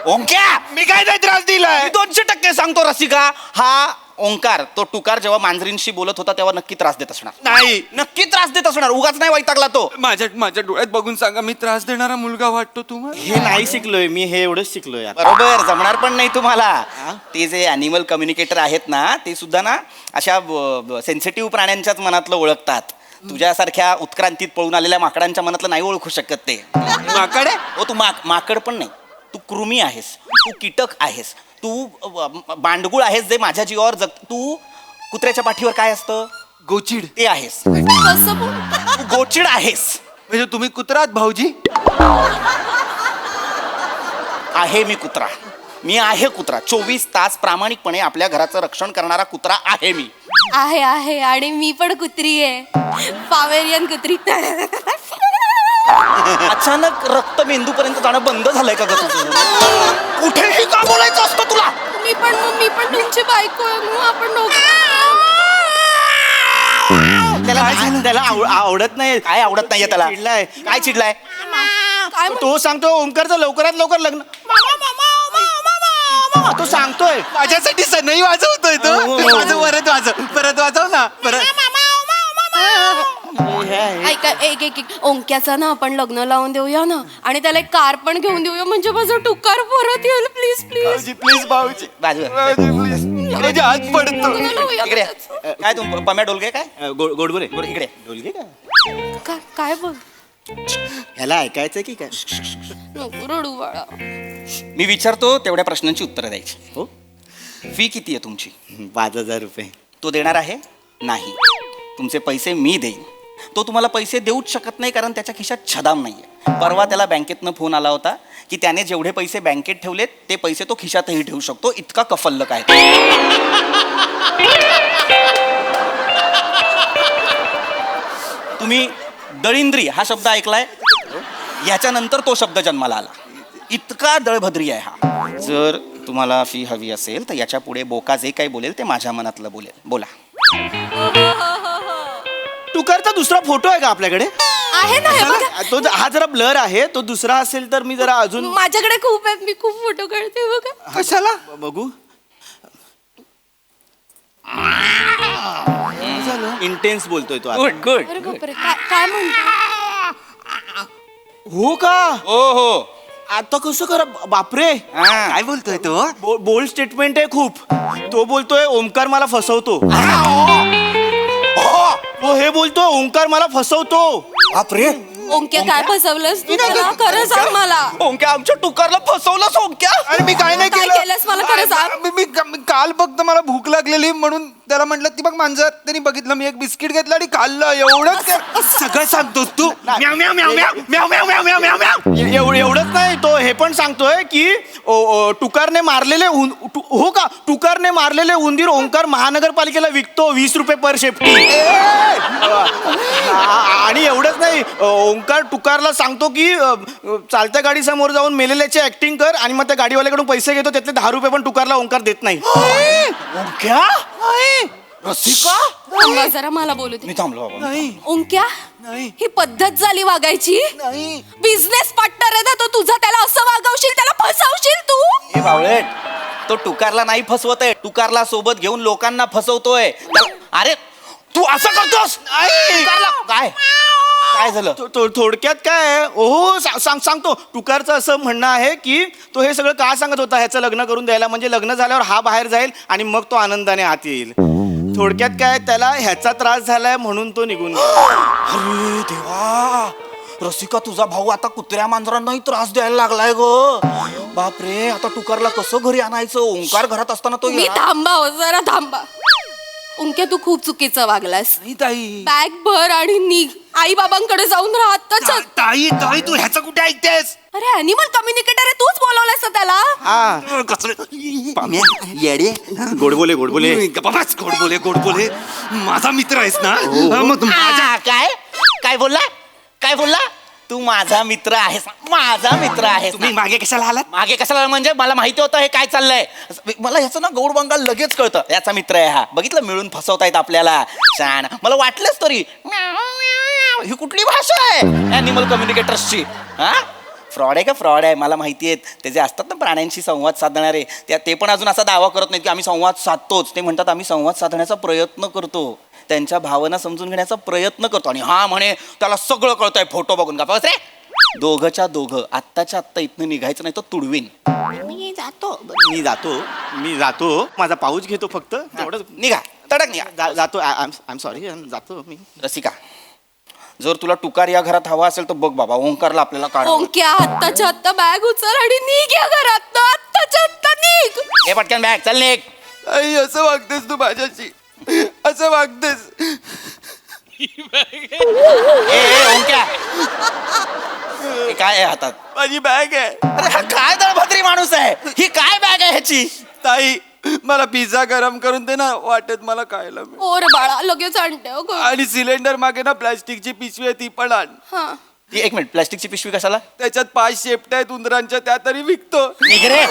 ओंक्या मी काय नाही त्रास दिलाय. 200% सांगतो रसिका. हा ओंकार तो टुकार जेव्हा मांजरींशी बोलत होता तेव्हा नक्की त्रास देत असणार. नाही नक्की त्रास देत असणार, उगाच नाही वैतागला तो. माझ्या डोळ्यात बघून सांगा, मी त्रास देणारा मुलगा वाटतो तुम्हाला? हे नाही शिकलोय मी, हे एवढंच शिकलोय आता. बरोबर, जमणार पण नाही तुम्हाला. ते जे अॅनिमल कम्युनिकेटर आहेत ना, ते सुद्धा ना अशा सेन्सिटिव्ह प्राण्यांच्याच मनातलं ओळखतात. तुझ्यासारख्या उत्क्रांतीत पळून आलेल्या माकडांच्या मनातलं नाही ओळखू शकत ते. माकड आहे? हो, तू माकड पण नाही, तू कृमी आहेस, तू कीटक आहेस, तू बांडगुळ आहेस जे माझ्या जीवावर तू कुत्र्याच्या पाठीवर काय असतं? गोचिड. ते आहेस. कसं बोल तू गोचिड आहेस. म्हणजे तुम्ही कुत्रात भाऊजी? आहे मी कुत्रा. मी आहे कुत्रा. 24 तास प्रामाणिकपणे आपल्या घराचं रक्षण करणारा कुत्रा आहे मी. आहे आणि मी पण कुत्री आहे, पावेरियन कुत्री. अचानक रक्त मेंदूपर्यंत जाणं बंद झालंय का ग तुझं? कुठेही का बोलायचं असतं तुला? मी पण तुमची बायको आहे, मग आपण त्याला आवडत नाही. काय आवडत नाहीये त्याला? चिडलाय. काय चिडलाय? काय तो सांगतो ओंकारचं लवकरात लवकर लग्न. तो सांगतोय माझ्यासाठी सनई वाजवतोय तो. परत वाजव ना परत. ऐका, एक ओंक्याचं ना आपण लग्न लावून देऊया ना, आणि त्याला एक कार पण घेऊन देऊया, म्हणजे माझं टुकार परत येईल. प्लीज प्लीज भाऊजी प्लीज भाऊजी. बाजूला. भाऊजी प्लीज. माझे हात पडतो. इकडे ये. काय तू पम्या डोलगे काय? गोडबोले इकडे. डोलगे का? काय बोल? ह्याला ऐकायचंय की काय? नको रडू बाळा. मी विचारतो तेवढ्या प्रश्नांची उत्तरं द्यायची. हो, फी किती आहे तुमची? 5,000 रुपये. तो देणार आहे? नाही. तुमचे पैसे मी देईन. तो तुम्हाला पैसे देऊच शकत नाही कारण त्याच्या खिशात छदाम नाहीये. परवा त्याला बँकेतनं फोन आला होता की त्याने जेवढे पैसे बँकेत ठेवलेत ते पैसे तो खिशातही ठेवू शकतो, इतका कफल्लक आहे. तुम्ही दळिंद्री हा शब्द ऐकलाय? याच्यानंतर तो शब्द जन्माला आला. इतका दळभद्री आहे हा. जर तुम्हाला फी हवी असेल तर याच्या पुढे बोका जे काही बोलेल ते माझ्या मनातलं बोलेल. बोला. टुकारचा दुसरा फोटो आहे का आपल्याकडे? आहे ना, हे बघा. तो हा जरा ब्लर आहे. तो दुसरा असेल तर मी जरा अजून माझ्याकडे खूप आहेत, मी खूप फोटो काढते बघा. कशाला? बघू. इंटेन्स बोलतोय तो आता. Good good. अरे बापरे, काय म्हणतो? हो का? हो हो. आता कसं करा? बापरे, काय बोलतोय तो? बोल्ड स्टेटमेंट आहे खूप. तो बोलतोय ओंकार मला फसवतो. तो हे बोलतो ओंकार मला फसवतो. बापरे. ओंक्या काय फसवलंस तू त्याला? खरं सांग मला. ओंक्या आमच्या टुकारला फसवलंस ओंक्या? अरे मी काय नाही काय केलं. केलंस मला खरं सांग. मी काल फक्त मला भूक लागलेली म्हणून त्याला म्हटलं ती बघ मांजर. त्यांनी बघितलं, मी एक बिस्किट घेतलं आणि खाल्लं. एवढंच. सगळं सांगतोस तू? म्याव म्याव म्याव म्याव म्याव म्याव म्याव म्याव म्याव म्याव. एवढंच नाही, तो हे पण सांगतोय की टुकारने मारलेले हो का? टुकारने मारलेले उंदीर ओंकार महानगरपालिकेला विकतो 20 रुपये पर शेफ्टी. आणि एवढंच नाही, ओंकार टुकारला सांगतो की चालत्या गाडी समोर जाऊन मेलेल्याची ऍक्टिंग कर आणि मग त्या गाडीवाल्याकडून पैसे घेतो, त्यातले 10 रुपये पण टुकारला ओंकार देत नाही. ओंक्या? रसिका? थांबा जरा, मला बोलू दे. मी थांबलो बाबा. ओंक्या, ही पद्धत झाली वागायची? बिझनेस पार्टनर आहे ना तो तुझा, त्याला असं वागवशील, त्याला फसवशील तू? हे बावळट, तो टुकारला नाही फसवत आहे, टुकारला सोबत घेऊन लोकांना फसवतोय. अरे तू असं करतोस? टुकारला काय काय झालं? थोडक्यात काय आहे? हो सांगतो. टुकारचं असं म्हणणं आहे की तो हे सगळं का सांगत होता ह्याचं लग्न करून द्यायला, म्हणजे लग्न झाल्यावर हा बाहेर जाईल आणि मग तो आनंदाने आत येईल. थोडक्यात काय, त्याला ह्याचा त्रास झालाय म्हणून तो निघून गेला. अरे देवा, रसिका तुझा भाऊ आता कुत्र्या मांजरांनाही त्रास द्यायला लागलाय ग. बापरे, आता टुकारला कसं घरी आणायचं? ओंकार घरात असताना तो मी थांबा हो, जरा थांबा. ओंक्या, तू खूप चुकीचं वागलास. बॅग भर आणि निघ. आई बाबांकडे जाऊन राहत. ताई ताई तू ह्याचं कुठे ऐकतेस? अरे अॅनिमल कम्युनिकेटर आहे, तूच बोलवलंस ना त्याला. येडे. गोडबोले गोड बोले. माझा मित्र आहेस ना? मग काय काय बोलला? काय बोलला? तू माझा मित्र आहेस. माझा मित्र आहेस. तुम्ही मागे कशाला आलात? मागे कशाला म्हणजे मला माहिती होतं हे काय चाललंय. मला ह्याचं ना गौड बंगाल लगेच कळतं. याचा मित्र आहे हा. बघितलं, मिळून फसवतायत आपल्याला. छान. मला वाटलंच तरी ही कुठली भाषा आहे ॲनिमल कम्युनिकेटर्सची? हा, फ्रॉड आहे का फ्रॉड आहे मला माहिती आहेत ते जे असतात ना प्राण्यांशी संवाद साधणारे ते पण अजून असा दावा करत नाहीत की आम्ही संवाद साधतोच. ते म्हणतात आम्ही संवाद साधण्याचा प्रयत्न करतो, त्यांच्या भावना समजून घेण्याचा प्रयत्न करतो. आणि हा म्हणे त्याला सगळं कळतंय फोटो बघून. का बस रे, दोघंच्या दोघं आत्ताच्या आत्ता इथनं निघायचं नाही तर तुडवीन. मी जातो माझा पाऊच घेतो फक्त तेवढंच. निघा, तडक निघा. जातो. आय एम सॉरी, जातो मी. रसिका, जर तुला टुकार या घरात हवा असेल तर बघ बाबा, ओंकारला आपल्याला काढ. ओंक्या आत्ताच्या आत्ता बॅग उचल आणि निघ या घरात. आत्ताच्या आत्ता निघ. हे पटकन बॅग चल निघ. आई असं वागतेस तू माझ्याशी, असं वागतेस. ए ओंक्या, हे काय आहे हातात? माझी बॅग आहे. अरे हा काय दळभद्री माणूस आहे, ही काय बॅग आहे ह्याची? ताई मला पिझ्झा गरम करून दे ना, वाटत मला खायला मिळेल. ओ रे बाळा, लगेच आणते हो गं. आणि सिलेंडर मागे ना प्लॅस्टिकची पिशवी आहे ती पण आण. हा. एक मिनिट, प्लास्टिकची पिशवी कशाला? त्याच्यात 5 शेपट्या आहेत उंदरांच्या, त्या तरी विकतो. निघ रे.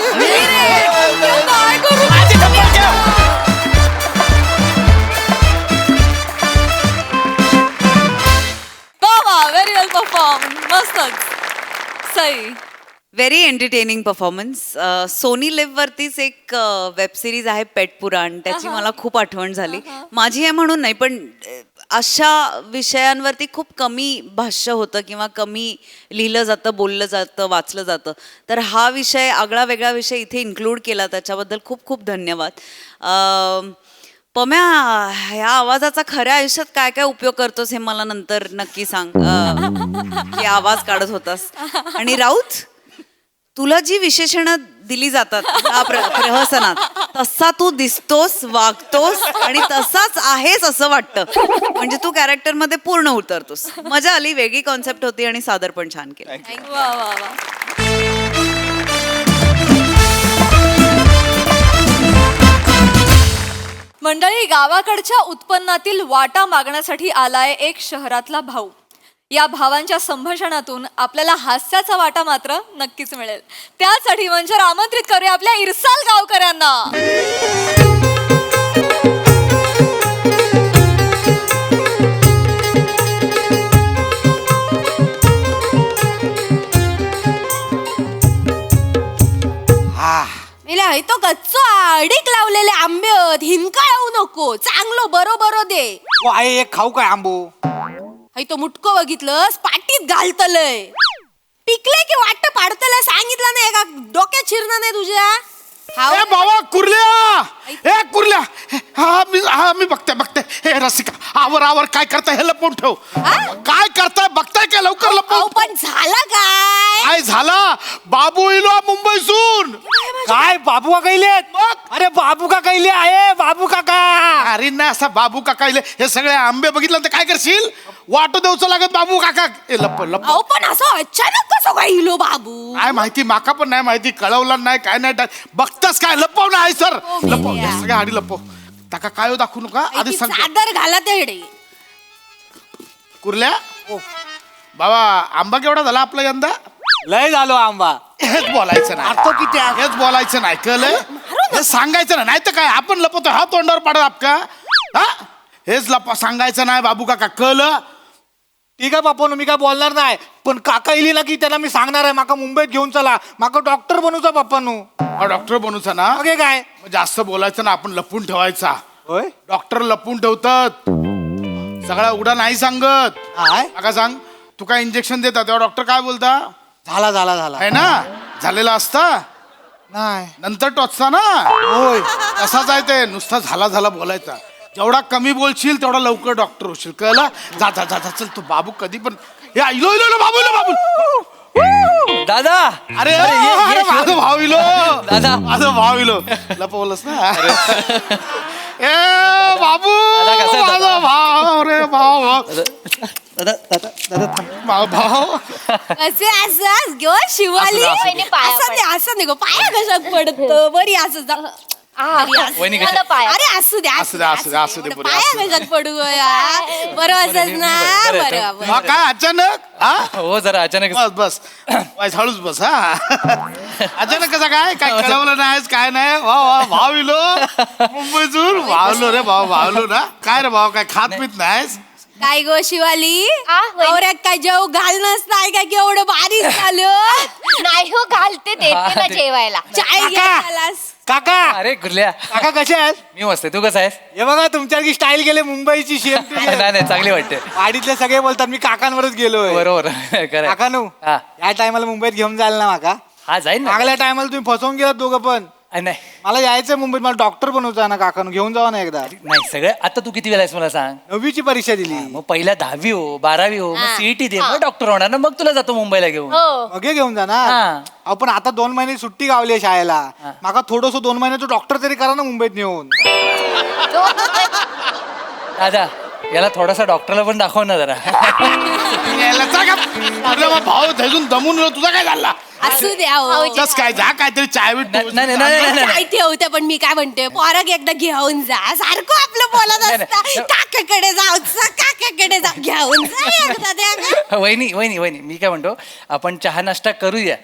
काय करू? माझी चप्पल ठेव. Very well perform. मस्तच. Sai. Very entertaining performance. Sony Liv वरतीच एक वेब सिरीज आहे पेट पुराण, त्याची मला खूप आठवण झाली. माझी आहे म्हणून नाही, पण अशा विषयांवरती खूप कमी भाष्य होतं किंवा कमी लिहिलं जातं, बोललं जातं, वाचलं जातं. तर हा विषय, आगळा वेगळा विषय इथे इन्क्लूड केला, त्याच्याबद्दल खूप खूप धन्यवाद. पम्या, ह्या आवाजाचा खऱ्या आयुष्यात काय काय उपयोग करतोस हे मला नंतर नक्की सांग. की आवाज काढत होतास. आणि राऊत, तुला जी विशेषणं दिली जातात या प्रहसनात, तसा तू दिसतोस, वागतोस आणि तसाच आहेस असं वाटतं. म्हणजे तू कॅरेक्टर मध्ये पूर्ण उतरतोस. मजा आली, वेगळी कॉन्सेप्ट होती आणि सादर पण छान केलं. वा वा वा. मंडळी, गावाकडच्या उत्पन्नातील वाटा मागण्यासाठी आलाय एक शहरातला भाऊ. या भावांच्या संभाषणातून आपल्याला हास्याचा वाटा मात्र नक्कीच मिळेल. त्यासाठी मंचावर आमंत्रित करूया आपल्या इरसाल गावकऱ्यांना. मेला, हे तो कच्चो अडीक लावलेले आंबे आहेत. हिंकाळू नको, चांगलं बरोबर दे. आहे एक खाऊ काय आंबो? हे तो मुटको बघितलंस, पाटीत घालतलंय. पिकले की वाटत पाडतलंय. सांगितलं नाही का, डोक्यात शिरणार नाही तुझ्या. ए बाबा, कुर्ल्या. मी बघते. हे रसिका, आवर काय करताय हे लपवून ठेव. काय करताय बघताय काय, लवकर लपवून. पण झालं काय झाला? बाबू इलो मुंबईसून. काय बाबू का कैले? अरे बाबू का कैले आहे, बाबू काका. अरे नाही, असा बाबू काका इले. हे सगळे आंबे बघितलं तर काय करशील? वाटो देऊचं लागत बाबू काका. लप पण असं अचानक कसं काय इलो बाबू? काय माहिती, माका पण नाही माहिती, कळवलं नाही काय नाही. बघतास काय, लपव नाही सर, लपव. या सगळ्या आधी लपव. टाका काय दाखवू नका, आधी सांग. चादर घाला तेडे. कुर्ल्या, बाबा आंबा केवढा झाला आपला यंदा? लय झालो आंबा. हेच बोलायचं नाही. तो किती आहे? हेच बोलायचं नाही, कळलं? हे सांगायचं नाही तर काय आपण लपवतो, हा तोंडावर पाडत आपका. हा, हेच सांगायचं नाही बाबू काका, कळलं? ठीक आहे बापून, मी काय बोलणार नाही. पण काका इली ना की त्याला मी सांगणार आहे, माका मुंबईत घेऊन चला, माका डॉक्टर बनूचा बाप्पानू. डॉक्टर बनूचा ना? ओके काय जास्त बोलायचं ना, आपण लपून ठेवायचा. होय, डॉक्टर लपून ठेवतात, सगळा उडा नाही सांगत. काका सांग, तू काय इंजेक्शन देता तेव्हा डॉक्टर काय बोलता? झाला आहे ना, झालेला असता नाही नंतर टोचता ना. होय. तसाच आहे ते, नुसता झाला बोलायचा. जेवढा कमी बोलशील तेवढा लवकर डॉक्टर होशील, कळलं? जा चल. तू बाबू कधी पण इलो बाबू. दादा. अरे माझं भाऊ इलो, माझं भाऊ इलो. लपवलंस ना. ए बाबू, माझा भाऊ रे, भाऊ. असे असं घेऊ शिवाली. असं नाही गो, पाया कशात पडत बरी असं. अरे असू दे पाया कशात पडू बरं असच ना. बरं काय अचानक? हो जरा अचानक. बस हळूच बस. हा, अचानक कसा काय कळवलं नाहीस काय नाही? वा भाव इलो मुंबईतून. भावलो रे भाऊ, भावलो ना. काय रे भाऊ, काय खात पीत नाहीस? काय गो शिवाली आ, वहिनी. नवऱ्यात काय जेव घाल नसताय काय की एवढं बारीक झालं नाही हो घालते देते ना जेवायला चाय घ्यायलास काका अरे गुरल्या काका कसे आहेत मी मस्त आहे. तू कसा आहेस? हे बघा तुमच्यासारखी स्टाईल गेले मुंबईची नाही नाही चांगली वाटते. वाडीतले सगळे बोलतात मी काकांवरच गेलोय बरोबर खरं काका नो हा. या टायमाला मुंबईत घेऊन जायला ना माका हा जाईन ना. मागल्या टायमाला तुम्ही फसवून गेलात दोघं पण नाही मला यायचंय मुंबईत मला डॉक्टर बनवचा ना काकानं घेऊन जावा ना एकदा नाही सगळं आता तू किती वेळा आहेस मला सांग. 9वी ची परीक्षा दिली मग पहिला 10वी हो 12वी हो मग सीईटी दे मग डॉक्टर होणार ना मग तुला जातो मुंबईला घेऊन. हो मग हे घेऊन जाणार हा. अहो पण आता 2 महिने सुट्टी गावली आहे शाळेला माका थोडस 2 महिन्याचं डॉक्टर तरी करा ना मुंबईत नेऊन दादा याला थोडासा डॉक्टरला पण दाखव ना जरा. यायला जा का? अरे मग भाऊ धजून दमून राहिलो. तुझा काय झाला असू द्या हो. जस काय जा काहीतरी चाय बीट ठेव. नाही, नाही, नाही, नाही, नाही. काय ठेवते पण मी काय म्हणते पोरग एकदा घेऊन जा सारखं आपलं बोलत नाही, असता नाही. काकाकडे जाऊ काकाकडे जा घेऊन जा एकदा त्या वहिनी वहिनी वहिनी मी काय म्हणतो आपण चहा नाश्ता करूया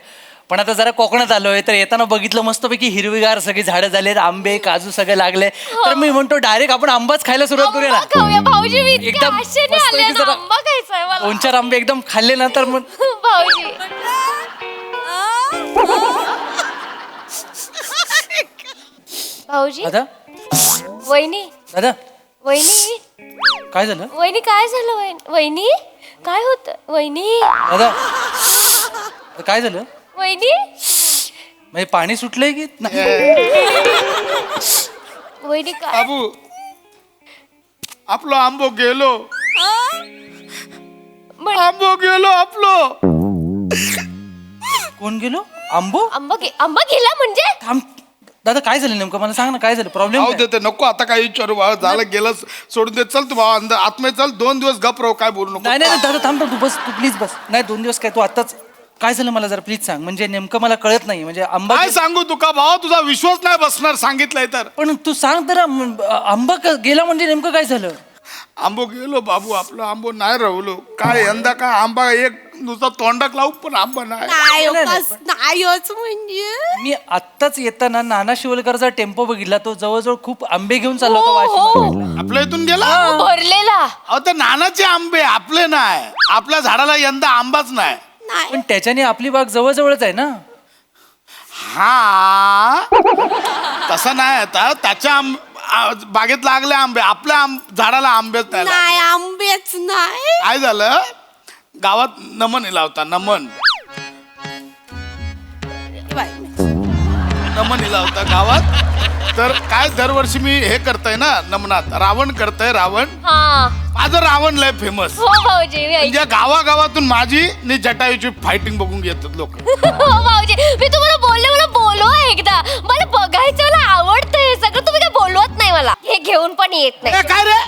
पण आता जरा कोकणात आलोय तर येताना बघितलं मस्तपैकी हिरवीगार सगळी झाडं झालेत आंबे काजू सगळे लागले तर मी म्हणतो डायरेक्ट आपण आंबाच खायला सुरुवात करूया आंबा खाऊया ना. भाऊजी मी इतक्या एकदम आशेने आले मस्तपैकी ना जरा आंबा खायचा आहे मला 2-4 आंबे एकदम खाल्ले ना तर मग भाऊजी भाऊजी दादा वहिनी दादा वहिनी काय झालं वहिनी काय झालं वहिनी काय होत वहिनी दादा काय झालं वहिनी म्हणजे पाणी सुटलंय की नाही? वहिनी काय बाबू आपलो आंबो गेलो आंबो गेलो आपलो कोण गेलो आंबो आंबा गेला म्हणजे थांब दादा काय झालं नेमकं मला सांग ना काय झालं प्रॉब्लेम भाऊ देते नको आता काही विचारू भाऊ झालं गेलं सोडून दे चल तू भाऊ अंदर आतमध्ये चल 2 दिवस गप राहू काय बोलू नको नाही नाही दादा थांब तू बस तू प्लीज बस नाही 2 दिवस काय तू आताच काय झालं मला जरा प्लीज सांग म्हणजे नेमकं मला कळत नाही म्हणजे आंबा काय सांगू तुका भाऊ तुझा विश्वास नाही बसणार सांगितलंय तर पण तू सांग तर आंबा गेला म्हणजे नेमकं काय झालं आंबो गेलो बाबू आपलं आंबो नाही राहुलो काय यंदा काय आंबा एक नुसता तोंडाक लावू पण आंबा नाही नाहीच म्हणजे मी आत्ताच येताना नाना शिवलकरचा टेम्पो बघितला तो जवळजवळ खूप आंबे घेऊन चालला होता वाशिममध्ये. आपल्या इथून गेला भरलेला अहो ते नानाचे आंबे आपले नाही आपल्या झाडाला यंदा आंबाच नाही पण त्याच्याने आपली बाग जवळजवळच आहे ना हा तसं नाही आता त्याच्या बागेत लागले आंबे आपल्या झाडाला आंबेच नाही लागले. नाही आंबेच नाही काय झालं गावात नमन लावता नमन लावता गावात तर काय दरवर्षी मी हे करतोय ना नमनात रावण करतोय रावण हा माझं रावण लय फेमस हो भाऊजी मी म्हणजे गावागावातून माझी नि जटायूची फायटिंग बघून घेतात लोक हो भाऊजी मी तुम्हाला बोलले मला बोलवा एकदा मला बघायचं मला आवडतं हे सगळं तुम्ही काय बोलवत नाही मला हे घेऊन पण येत नाही काय रे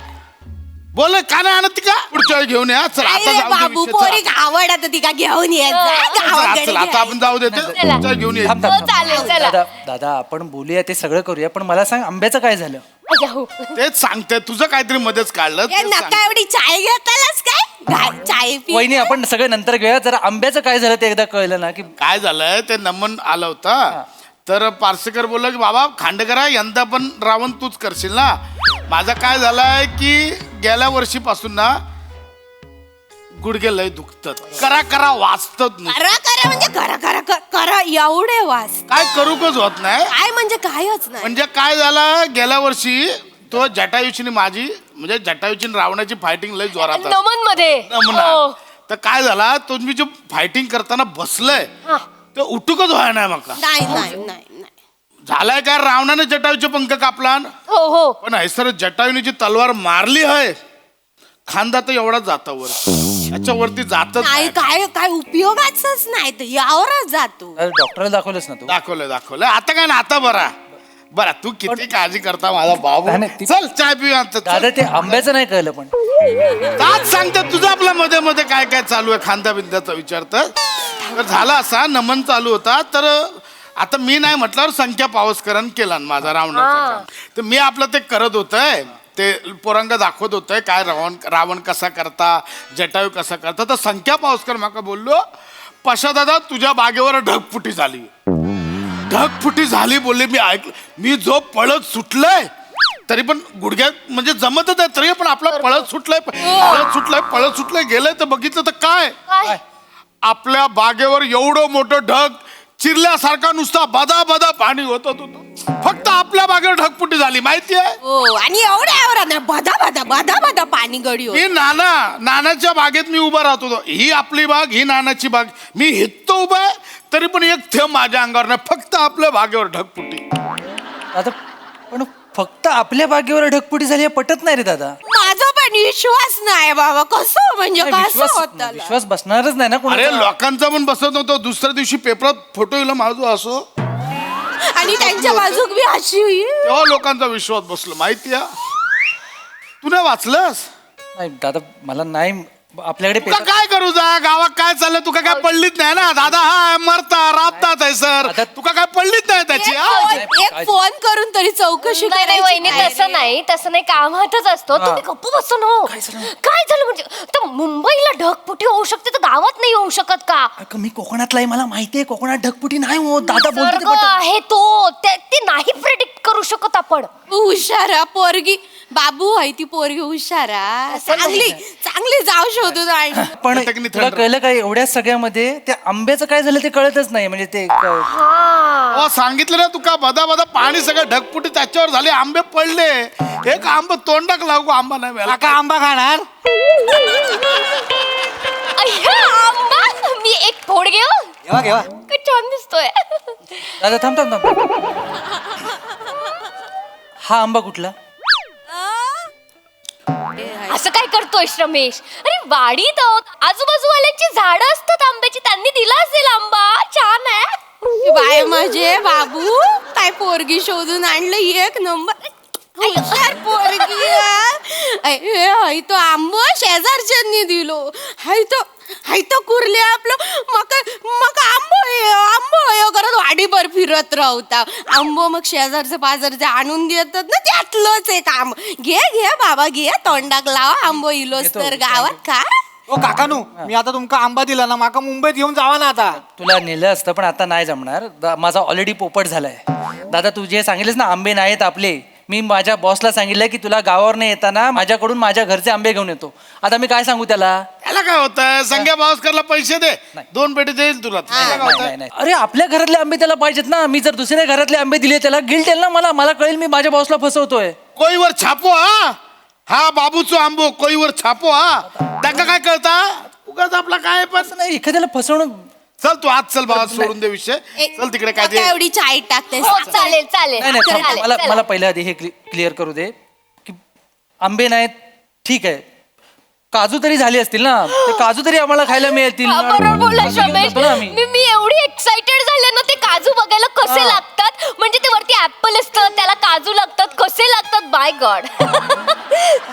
बोल का नाही आणत का पुढच्या वेळी घेऊन या चल आता अरे जाऊ दे बाबू विषय, पोरी चला. आवडत ती का घेऊन येत जा, चला, गावाकडे चला, आता आपण जाऊ देते चला. पुढच्या घेऊन ये थांब, हो थांब, थांब. चालेल चला दादा दादा आपण बोलूया ते सगळं करूया पण मला सांग आंब्याचं काय झालं जाऊ. तेच सांगते तुझं काहीतरी मध्येच काढलं ए, तेच नका सांगते. एवढी चाय घेतालाच काय चाय पी वहिनी आपण सगळं नंतर घेऊया जरा आंब्याचं काय झालं ते एकदा कळलं ना की काय झालंय ते नमन आलं होता तर पार्सेकर बोलला की बाबा खांडेकरा यंदा पण रावण तूच करशील ना माझं काय झालंय की गेल्या वर्षीपासून ना गुडघे लय दुखतात करा करा वाचतात करा करा म्हणजे करा एवढे वास काय करू कच होत नाही काय म्हणजे कायच नाही म्हणजे काय झालं गेल्या वर्षी तो जटायूची माझी म्हणजे जटायूची रावणाची फायटिंग लय जोरात असते. नमन मध्ये नमना. हो. तर काय झाला तुम्ही जे फायटिंग करताना बसलंय ते उठूकच व्हाय नाही मका नाही नाही नाही नाही झालाय काय रावणाने जटायूचे पंख कापला हो हो पण हैसर जटायूने जी तलवार मारली आहे खांदा तर एवढा जाता वर त्याच्यावरती जातच नाही काय काय उपयोगाच नाही तर यावरच जातो डॉक्टरला दाखवलंस ना तू दाखवलंय आता काय ना आता बरा तू किती काळजी करता माझा बाबू नाही, नाही, ती- चल चाय पिऊया दादा ते आंब्याचं नाही कळलं पण आज सांगते तुझं आपल्या मध्ये मध्ये काय काय चालू आहे खांदा बिंद्याचा विचारतं तर झाला असा नमन चालू होता तर आता मी नाही म्हटल्यावर संख्या पावसकरण केला ना माझा रावणाचा काम. तर मी आपलं ते करत होतंय ते पोरंग दाखवत होतंय काय रावण कसा करता जटायू कसा करता तर संख्या पावसकर माका बोललो पशा दादा तुझ्या बागेवर ढगफुटी झाली बोलले मी ऐकलं मी जो पळत सुटलंय तरी पण गुडघ्यात म्हणजे जमतच आहे तरी पण आपला पळत सुटलंय गेलंय तर बघितलं तर काय काय आपल्या बागेवर एवढं मोठं ढग चिरल्यासारखा नुसता बदा बदा पाणी होत होतं फक्त आपल्या बागेवर ढगपुटी झाली माहितीये हो आणि एवढ्या बदा पाणी गडी मी नानाच्या बागेत मी उभा राहत होतो ही आपली बाग ही नानाची बाग मी हित्तो उभा आहे तरी पण एक थेंब माझ्या अंगावर नाही फक्त आपल्या बागेवर ढगपुटी आता पण फक्त आपल्या बागेवर ढगपुटी झाली हे पटत नाही रे दादा. माझा पण विश्वास नाही बाबा कसं म्हणजे नाही, कसं होतं विश्वास बसणारच नाही ना अरे कोणाचा. लोकांचा पण बसत नव्हतो दुसऱ्या दिवशी पेपरात फोटो येईल माझं असो आणि त्यांच्या बाजूक बी अशी होई. तेव्हा लोकांचा विश्वास बसलो माहितीये तू नाही वाचलंस नाही दादा मला नाही आपल्याकडे तुका पेपर काय करू जा गावात काय चाललंय तुका काय पडलीच नाही ना दादा हा मरता राबतात आहे सर आता- तुका काय पडलीच नाही त्याची हा? एक फोन करून तरी चौकशी नाही नाही वहिनी तसं नाही कामातच असतो तुम्ही गप्प बसून हो काय झालं म्हणजे तर मुंबईला ढगपुटी होऊ शकते तर गावात नाही होऊ शकत का अगं, मी कोकणातला आहे मला माहितीये कोकणात ढगपुटी नाही हो दादा बोलतो ते निसर्ग पटत. आहे तो ते नाही प्रेडिक्ट करू शकत आपण हुशारा पोरगी बाबू आहे ती पोरगी हुशारा चांगली जाऊ शोधून आणि पण घटकनी तुला थंड. कळलं काय एवढ्या सगळ्यामध्ये त्या आंब्याचं काय झालं ते कळतच नाही म्हणजे ते अहो, सांगितलं ना तुका बदा बदा पाणी सगळं ढगपुटी त्याच्यावर झाले आंबे पडले एक आंबा तोंडाक लागू आंबा नाही मिळाला काका आंबा खाणार अय्या, आंबा मी एक फोड घेऊ घेवा काय छान दिसतोय दादा थांब थांब थांब हा आंबा कुठला असं काय करतोय रमेश अरे वाडीत आहोत आजूबाजूवाल्यांची झाडं असतात आंब्याची त्यांनी दिला असेल आंबा छान आहे बाय माझे बाबू काय पोरगी शोधून आणलं एक नंबर हुशार पोरगी हाय तो आंबो शेजारच्यांनी दिलो हाय तो कुर्ले आपलं मग आंबो करत वाडीभर फिरत राहता आंबो मग शेजारचे पाजारचे आणून देतात ना त्यातलंच एक आंब घे बाबा घे तोंडाक लावा आंबो इलोस तर गावात का ओ काकानू मी आता तुमका आंबा दिला ना माका मुंबईत घेऊन जावा ना आता तुला नेलं असतं पण आता नाही जमणार माझा ऑलरेडी पोपट झालाय दादा तू जे सांगितलेस ना आंबे नाहीत आपले मी माझ्या बॉसला सांगितलं की तुला गावावर नाही येताना माझ्याकडून माझ्या घरचे आंबे घेऊन येतो आता मी काय सांगू त्याला त्याला काय होतंय संख्या भावस्करला पैसे दे 2 पेटी देईल तुला त्याला काय होतंय? नाही. अरे आपल्या घरातले आंबे त्याला पाहिजेत ना मी जर दुसऱ्या घरातले आंबे दिले त्याला गिल्ट येईल ना मला कळेल मी माझ्या बॉसला फसवतोय कोईवर छापो हा बाबूचो आंबो कोईवर छापो त्यांना काय कळता उगाच आपला काय पण असं नाही एखाद्याला फसवणं चल तू आज चल बाबा सोडून दे विषय चल तिकडे काय ते एवढी चाय टाकते हो चालेल नाही नाही थांब, चालेल मला चला. मला पहिल्या आधी हे क्लिअर करू दे की आंबे नाहीत ठीक आहे काजू तरी झाले असतील ना ते काजू तरी आम्हाला खायला मिळतील हा, बरोबर बोलला काजू घेऊन रमेश जातो ना आम्ही. मी एवढी एक्साइटेड झाले ना ते काजू बघायला कसे लागतात म्हणजे ते वरती ऍपल असतं त्याला काजू लागतात कसे लागतात बाय गॉड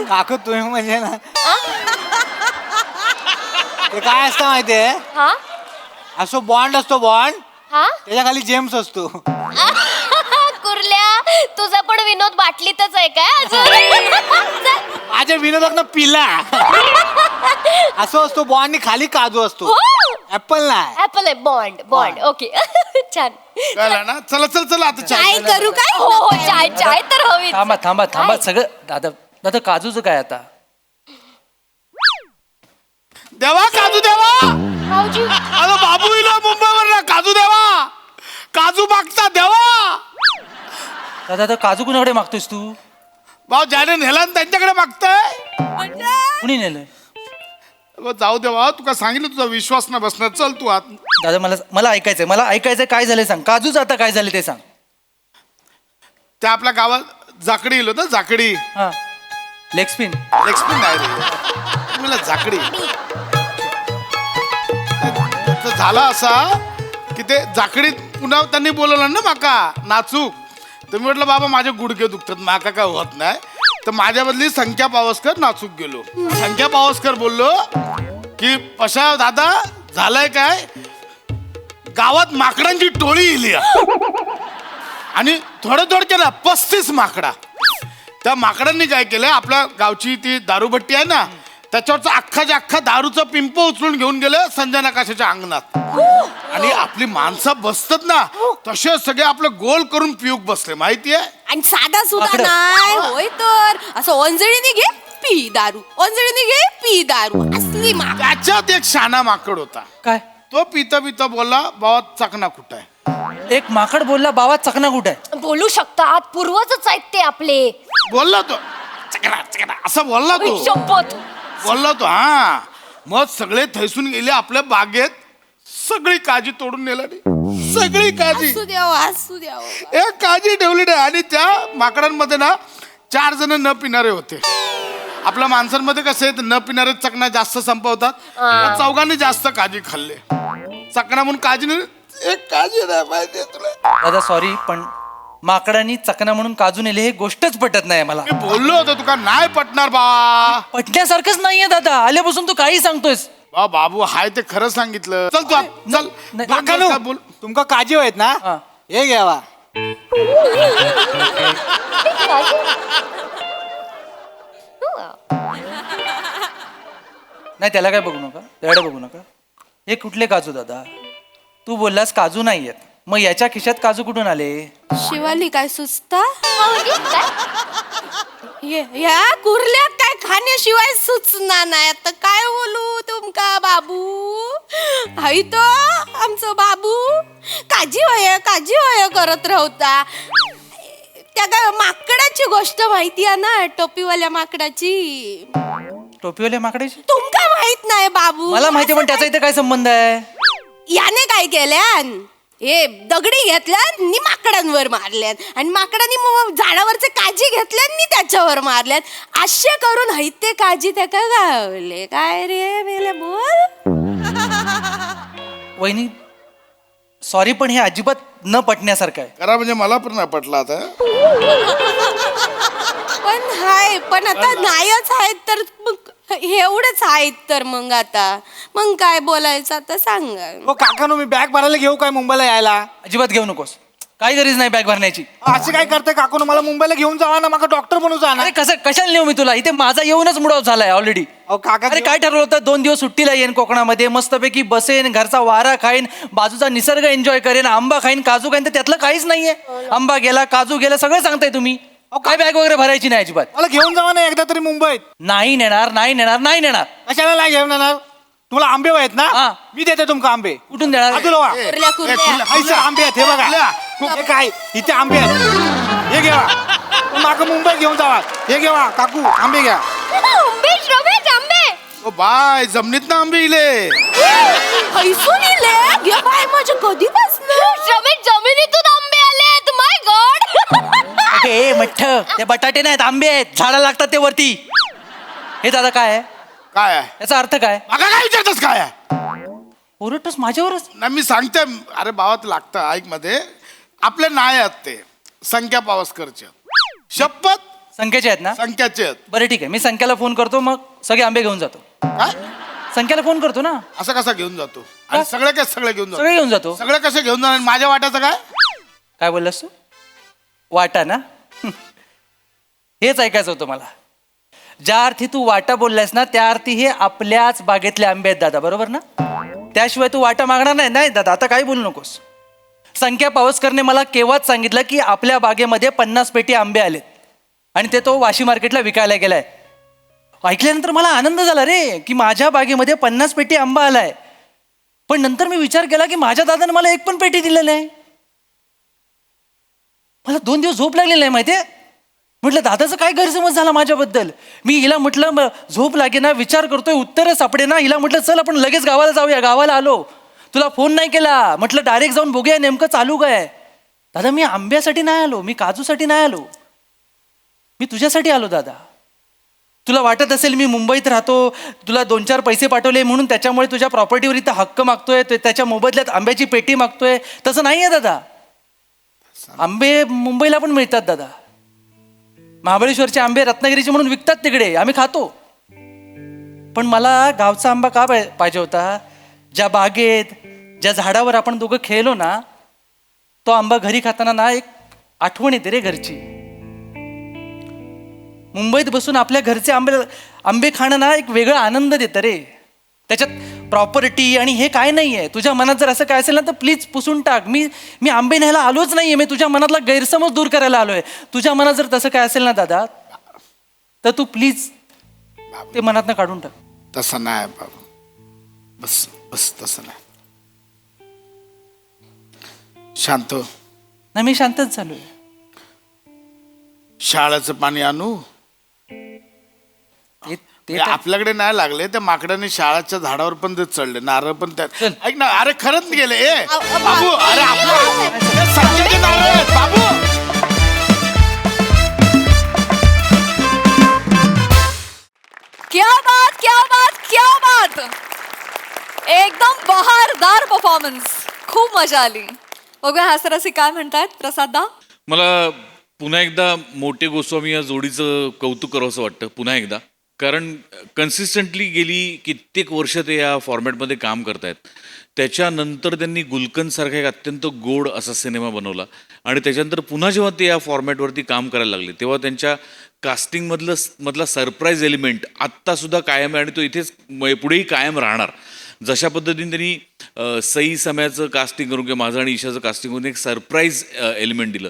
काकू तुम्ही म्हणजे ना ते काय असतं माहितीये हा असो बॉन्ड असतो बॉन्ड हा त्याच्या खाली जेम्स असतो कुर्ल्या तुझा पण विनोद बाटलीतच आहे काय अजून माझ्या विनोदात पिला असं असतो बॉन्ड आणि खाली काजू असतो ऍपल नाही ऍपल आहे बॉन्ड ओके छान कळलं ना चला चल चल आता चाय करू काय हो हो चाय तर हवी थांबा सगळं दादा काजूचं काय आता देवा काजू देवा भाऊजी अरे बाबू इलो मुंबईवर ना काजू देवा काजू मागता देवा दादा काजू कुणाकडे मागतोयस तू भाऊ ज्याने नेला ना त्यांच्याकडे मागताय कुणी नेलंय जाऊ देवा तुका सांगितलं तुझा विश्वास ना बसणार चल तू आत दादा मला ऐकायचंय काय झालंय सांग काजूचं आता काय झालं ते सांग त्या आपल्या गावात जाकडी येलो ना जाकडी हा लेग स्पिन एक्सपिन नाही रे मला जाकडी तर झाला असा की ते जाकडीत पुन्हा त्यांनी बोलवलं ना माका नाचूक तर मी म्हटलं बाबा माझे गुडघे दुखतात माका काय होत नाही तर माझ्या बदली संख्या पावसकर नाचूक गेलो संख्या पावसकर बोललो की पशा दादा झालंय काय गावात माकडांची टोळी येली आणि थोडं केलं 35 माकडा त्या माकडांनी काय केलं आपल्या गावची ती दारूभट्टी आहे ना त्याच्यावरचा अख्खा दारूचा पिंप उचलून घेऊन गेलं संजय नकाशाच्या अंगणात आणि आपली माणसं बसतात ना तसे सगळे आपलं गोल करून पिऊक बसले माहितीये. आणि साधा सुद्धा माकडं. नाही होय तर असं ओंजळीने घे पी दारू, ओंजळीने घे पी दारू असली माकडं. त्याच्यात एक शाना माकड होता. काय तो पिता पिता बोलला बाबा चकना कुठं आहे. एक माकड बोलला बाबा चकना कुठे आहे? बोलू शकतात, पूर्वजच आहेत ते आपले. बोलला तो चकना चकना असं बोलला तो. शपथ. बोलला तो हा. मग सगळे थैसून गेले आपल्या बागेत. सगळी काजी तोडून नेला नाही. सगळी काजी असू द्यावं. एक काजी ठेवली नाही. आणि त्या माकडांमध्ये ना 4 जण न पिणारे होते. आपल्या माणसांमध्ये कसं आहे न पिणारे चकना जास्त संपवतात. त्या चौघांनी जास्त काजी खाल्ले. चकना म्हणून काजी नाही, एक काजी नाही माहितीये तुला. दादा सॉरी, पण माकडांनी चकना म्हणून काजू नेले हे गोष्टच पटत नाही मला. मी बोललो होतो तुका नाही पटणार बा. पटण्यासारखंच नाहीये दादा, आल्यापासून तू काही सांगतोयस. बा बाबू हाय ते खरं सांगितलं. चल तू चल नाही, दोन दिवस काय बोल. तुमका काजी आहेत ना हा. हे घ्यावा. नाही त्याला काय बघू नका, त्याकडे बघू नका. हे कुठले काजू दादा? तू बोललास काजू नाहीयेत, मग याच्या खिशात काजू कुठून आले? शिवाली काय सुचता? म्हणजे काय? या कुर्ल्यात काय खाण्याशिवाय सुचना नाही. आता काय बोलू तुमका बाबू? हाय तो आमचं बाबू काजी होय करत राहता. त्या काय माकडाची गोष्ट माहिती आहे ना, टोपीवाल्या माकडाची. टोपीवाल्या माकडाची? तुमका माहित नाही बाबू? मला माहिती, पण त्याचा इथे काय संबंध आहे? याने काय केल्यान हे दगडी घेतल्यान नि माकडांवर मारल्यान आणि माकडांनी मग झाडावरचे काजी घेतल्यान त्याच्यावर मारल्यान. असे करून हैते काजी त्याका गावले. काय रे मेले बोल. वहिनी सॉरी, पण हे अजिबात न पटण्यासारखं आहे. करा म्हणजे मला पण नाही पटला आता. पण आता नाहीच आहेत तर मग एवढंच आहेत तर मग आता मग काय बोलायचं आता सांगा. हो काकानो, मी बॅग भरायला घेऊ काय मुंबईला यायला? अजिबात घेऊ नकोस, काही गरज नाही बॅग भरण्याची. असे काय करते काकानो? मला मुंबईला घेऊन जावा ना, मला डॉक्टर बनू जा ना. अरे कसं कशाला नेऊ मी तुला? इथे माझा येऊनच मूड ऑफ झालाय ऑलरेडी. अहो काका, अरे काय ठरवलं होतं? 2 दिवस सुट्टीला येईन कोकणामध्ये, मस्तपैकी बसेन, घरचा वारा खाईन, बाजूचा निसर्ग एन्जॉय करेन, आंबा खाईन, काजू खाईन. तर त्यातलं काहीच नाहीये. आंबा गेला, काजू गेला, सगळं सांगताय तुम्ही. काय बॅग वगैरे भरायची नाही अजिबात. मला घेऊन जावा ना एकदा तरी मुंबईत. नाही नेणार, नाही नेणार, नाही नेणार. कशाला नाही घेऊन येणार? तुम्हाला आंबे आहेत ना? हा. मी देते तुमका आंबे. कुठून देणार? अजूनवा. कुर्ल्या ऐसा आंबे आहेत, हे बघा. हे काय इथे आंबे आहेत, हे घेवा. माग मुंबईत घेऊन जावा. हे घेवा काकू, आंबे घ्या. उंबीच, रमेश, आंबे. ओ बाय जमिनीत ना आंबे इले. हैसून इले घे बाय माझ्या कधीपासून रमेश, जमिनीतून आंबे आलेत. माय गॉड. हे मठ्ठ, ते बटाटे नाहीत, आंबे आहेत, झाडं लागतात ते वरती. हे दादा काय आहे? काय आहे? याचा अर्थ काय? मागा काय विचारतस काय आहे? ओरडतोस माझ्यावरच? नाही मी सांगते. अरे भावात लागतं ऐक मध्ये. आपले नाही आहेत ते संख्या पावसकरचे. शपथ संख्याचे आहेत ना? संख्याचे आहेत. बरं ठीक आहे, मी संख्याला फोन करतो, मग सगळे आंबे घेऊन जातो. काय संख्याला फोन करतो ना. असं कसा घेऊन जातो? आणि सगळे काय सगळे घेऊन जातो? सगळे घेऊन जातो. सगळे कसे घेऊन जाणार? माझ्या वाट्याचं काय? काय बोललास तू? वाटा ना? हेच ऐकायचं होतं मला. ज्या अर्थी तू वाटा बोललास ना, त्या अर्थी हे आपल्याच बागेतले आंबे आहेत दादा, बरोबर ना? त्याशिवाय तू वाटा मागणार नाही. नाही दादा, आता काही बोलू नकोस. संख्या पावसकरने मला केव्हाच सांगितलं की आपल्या बागेमध्ये 50 पेटी आंबे आलेत आणि ते तो वाशी मार्केटला विकायला गेलाय. ऐकल्यानंतर मला आनंद झाला रे, की माझ्या बागेमध्ये 50 पेटी आंबा आलाय. पण नंतर मी विचार केला की माझ्या दादाने मला 1 पण पेटी दिलेलं आहे. मला 2 दिवस झोप लागलेली नाही माहितीये. म्हटलं दादाचं काय गैरसमज झाला माझ्याबद्दल. मी हिला म्हटलं झोप लागे ना, विचार करतोय, उत्तरं सापडे ना. हिला म्हटलं चल आपण लगेच गावाला जाऊया. गावाला आलो, तुला फोन नाही केला. म्हटलं डायरेक्ट जाऊन बघूया नेमकं चालू काय. दादा मी आंब्यासाठी नाही आलो, मी काजूसाठी नाही आलो, मी तुझ्यासाठी आलो दादा. तुला वाटत असेल मी मुंबईत राहतो, तुला 2-4 पैसे पाठवले म्हणून त्याच्यामुळे तुझ्या प्रॉपर्टीवर इथं हक्क मागतोय, त्याच्या मोबदल्यात आंब्याची पेटी मागतोय. तसं नाही आहे दादा. आंबे मुंबईला पण मिळतात दादा. महाबळेश्वरचे आंबे रत्नागिरीचे म्हणून विकतात तिकडे, आम्ही खातो. पण मला गावचा आंबा का पाहिजे होता? ज्या बागेत, ज्या झाडावर आपण दोघं खेळलो ना, तो आंबा घरी खाताना ना एक आठवण येते रे घरची. मुंबईत बसून आपल्या घरचे आंबे खाणं ना एक वेगळा आनंद देतं रे. त्याच्यात प्रॉपर्टी आणि हे काय नाही आहे. तुझ्या मनात जर असं काय असेल ना तर प्लीज पुसून टाक. मी आंबे न्यायला आलोच नाहीये, मी तुझ्या मनातला गैरसमज दूर करायला आलोय. तुझ्या मनात जर तसं काय असेल ना दादा, तर तू प्लीज ते मनातनं काढून टाक. तसं नाही बाबू, बस बस तसं नाही. शांत हो. नाही मी शांतच झालोय. शाळेचं पाणी आणू? ते हे आपल्याकडे नाही लागले, त्या माकडाने शाळाच्या झाडावर पण ते चढले, नारळ पण त्यात. ऐक ना, अरे खरंच गेले. बाबू, अरे आपल्या संख्येचे नारळ आहेत बाबू. क्या बात, क्या बात, क्या बात. एकदम बहारदार परफॉर्मन्स, खूप मजा आली. बघूया हास्यरसिक काय म्हणतायत. प्रसाददा, मला पुन्हा एकदा मोठे गोस्वामी या जोडीचं कौतुक करावंसं वाटतं पुन्हा एकदा, कारण कन्सिस्टंटली गेली कित्येक वर्ष ते या फॉर्मॅटमध्ये काम करतायत. त्याच्यानंतर त्यांनी गुलकंदसारखा एक अत्यंत गोड असा सिनेमा बनवला आणि त्याच्यानंतर पुन्हा जेव्हा ते या फॉर्मॅटवरती काम करायला लागले तेव्हा त्यांच्या कास्टिंगमधला सरप्राईज एलिमेंट आत्तासुद्धा कायम आहे आणि तो इथेच पुढेही कायम राहणार. जशा पद्धतीने त्यांनी सई सम्याचं कास्टिंग करून किंवा माझं आणि ईशाचं कास्टिंग करून एक सरप्राईज एलिमेंट दिलं,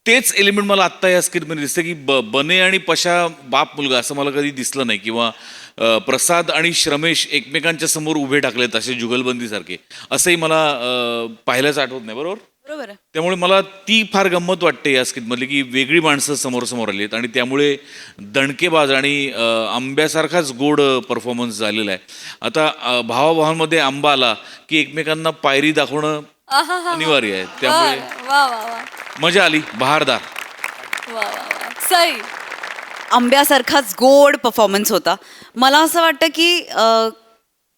तेच एलिमेंट मला आत्ता या स्क्रिप्टमध्ये दिसतं की बने आणि पशा बाप मुलगा असं मला कधी दिसलं नाही, किंवा प्रसाद आणि श्रमेश एकमेकांच्या समोर उभे टाकलेत असे जुगलबंदीसारखे, असंही मला पाहिल्याच आठवत नाही. बरोबर. त्यामुळे मला ती फार गंमत वाटते या स्क्रिप्टमधली की वेगळी माणसं समोर समोर आली आहेत आणि त्यामुळे दणकेबाज आणि आंब्यासारखाच गोड परफॉर्मन्स झालेला आहे. आता भावाभावांमध्ये आंबा आला की एकमेकांना पायरी दाखवणं अनिवार्य आहे, त्यामुळे वा वा वा मजा आली. बहारदार. वा वा वा. सई, आंब्यासारखाच गोड परफॉर्मन्स होता. मला असं वाटतं की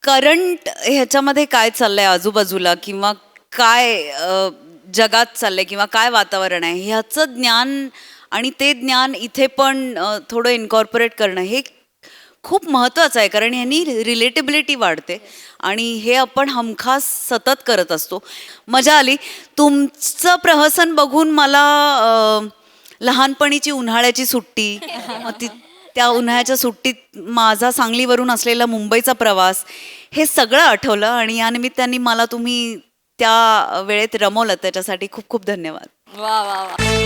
करंट ह्याच्यामध्ये काय चाललंय आजूबाजूला, किंवा काय जगात चाललंय, किंवा काय वातावरण आहे, ह्याचं ज्ञान आणि ते ज्ञान इथे पण थोडं इन्कॉर्पोरेट करणं हे खूप महत्त्वाचं आहे. कारण ह्यांनी रिलेटेबिलिटी वाढते आणि हे आपण हमखास सतत करत असतो. मजा आली. तुमचं प्रहसन बघून मला लहानपणीची उन्हाळ्याची सुट्टी, त्या उन्हाळ्याच्या सुट्टीत माझा सांगलीवरून असलेला मुंबईचा प्रवास, हे सगळं आठवलं आणि या निमित्ताने मला तुम्ही त्या वेळेत रमवलं, त्याच्यासाठी खूप खूप धन्यवाद. वा वा वा.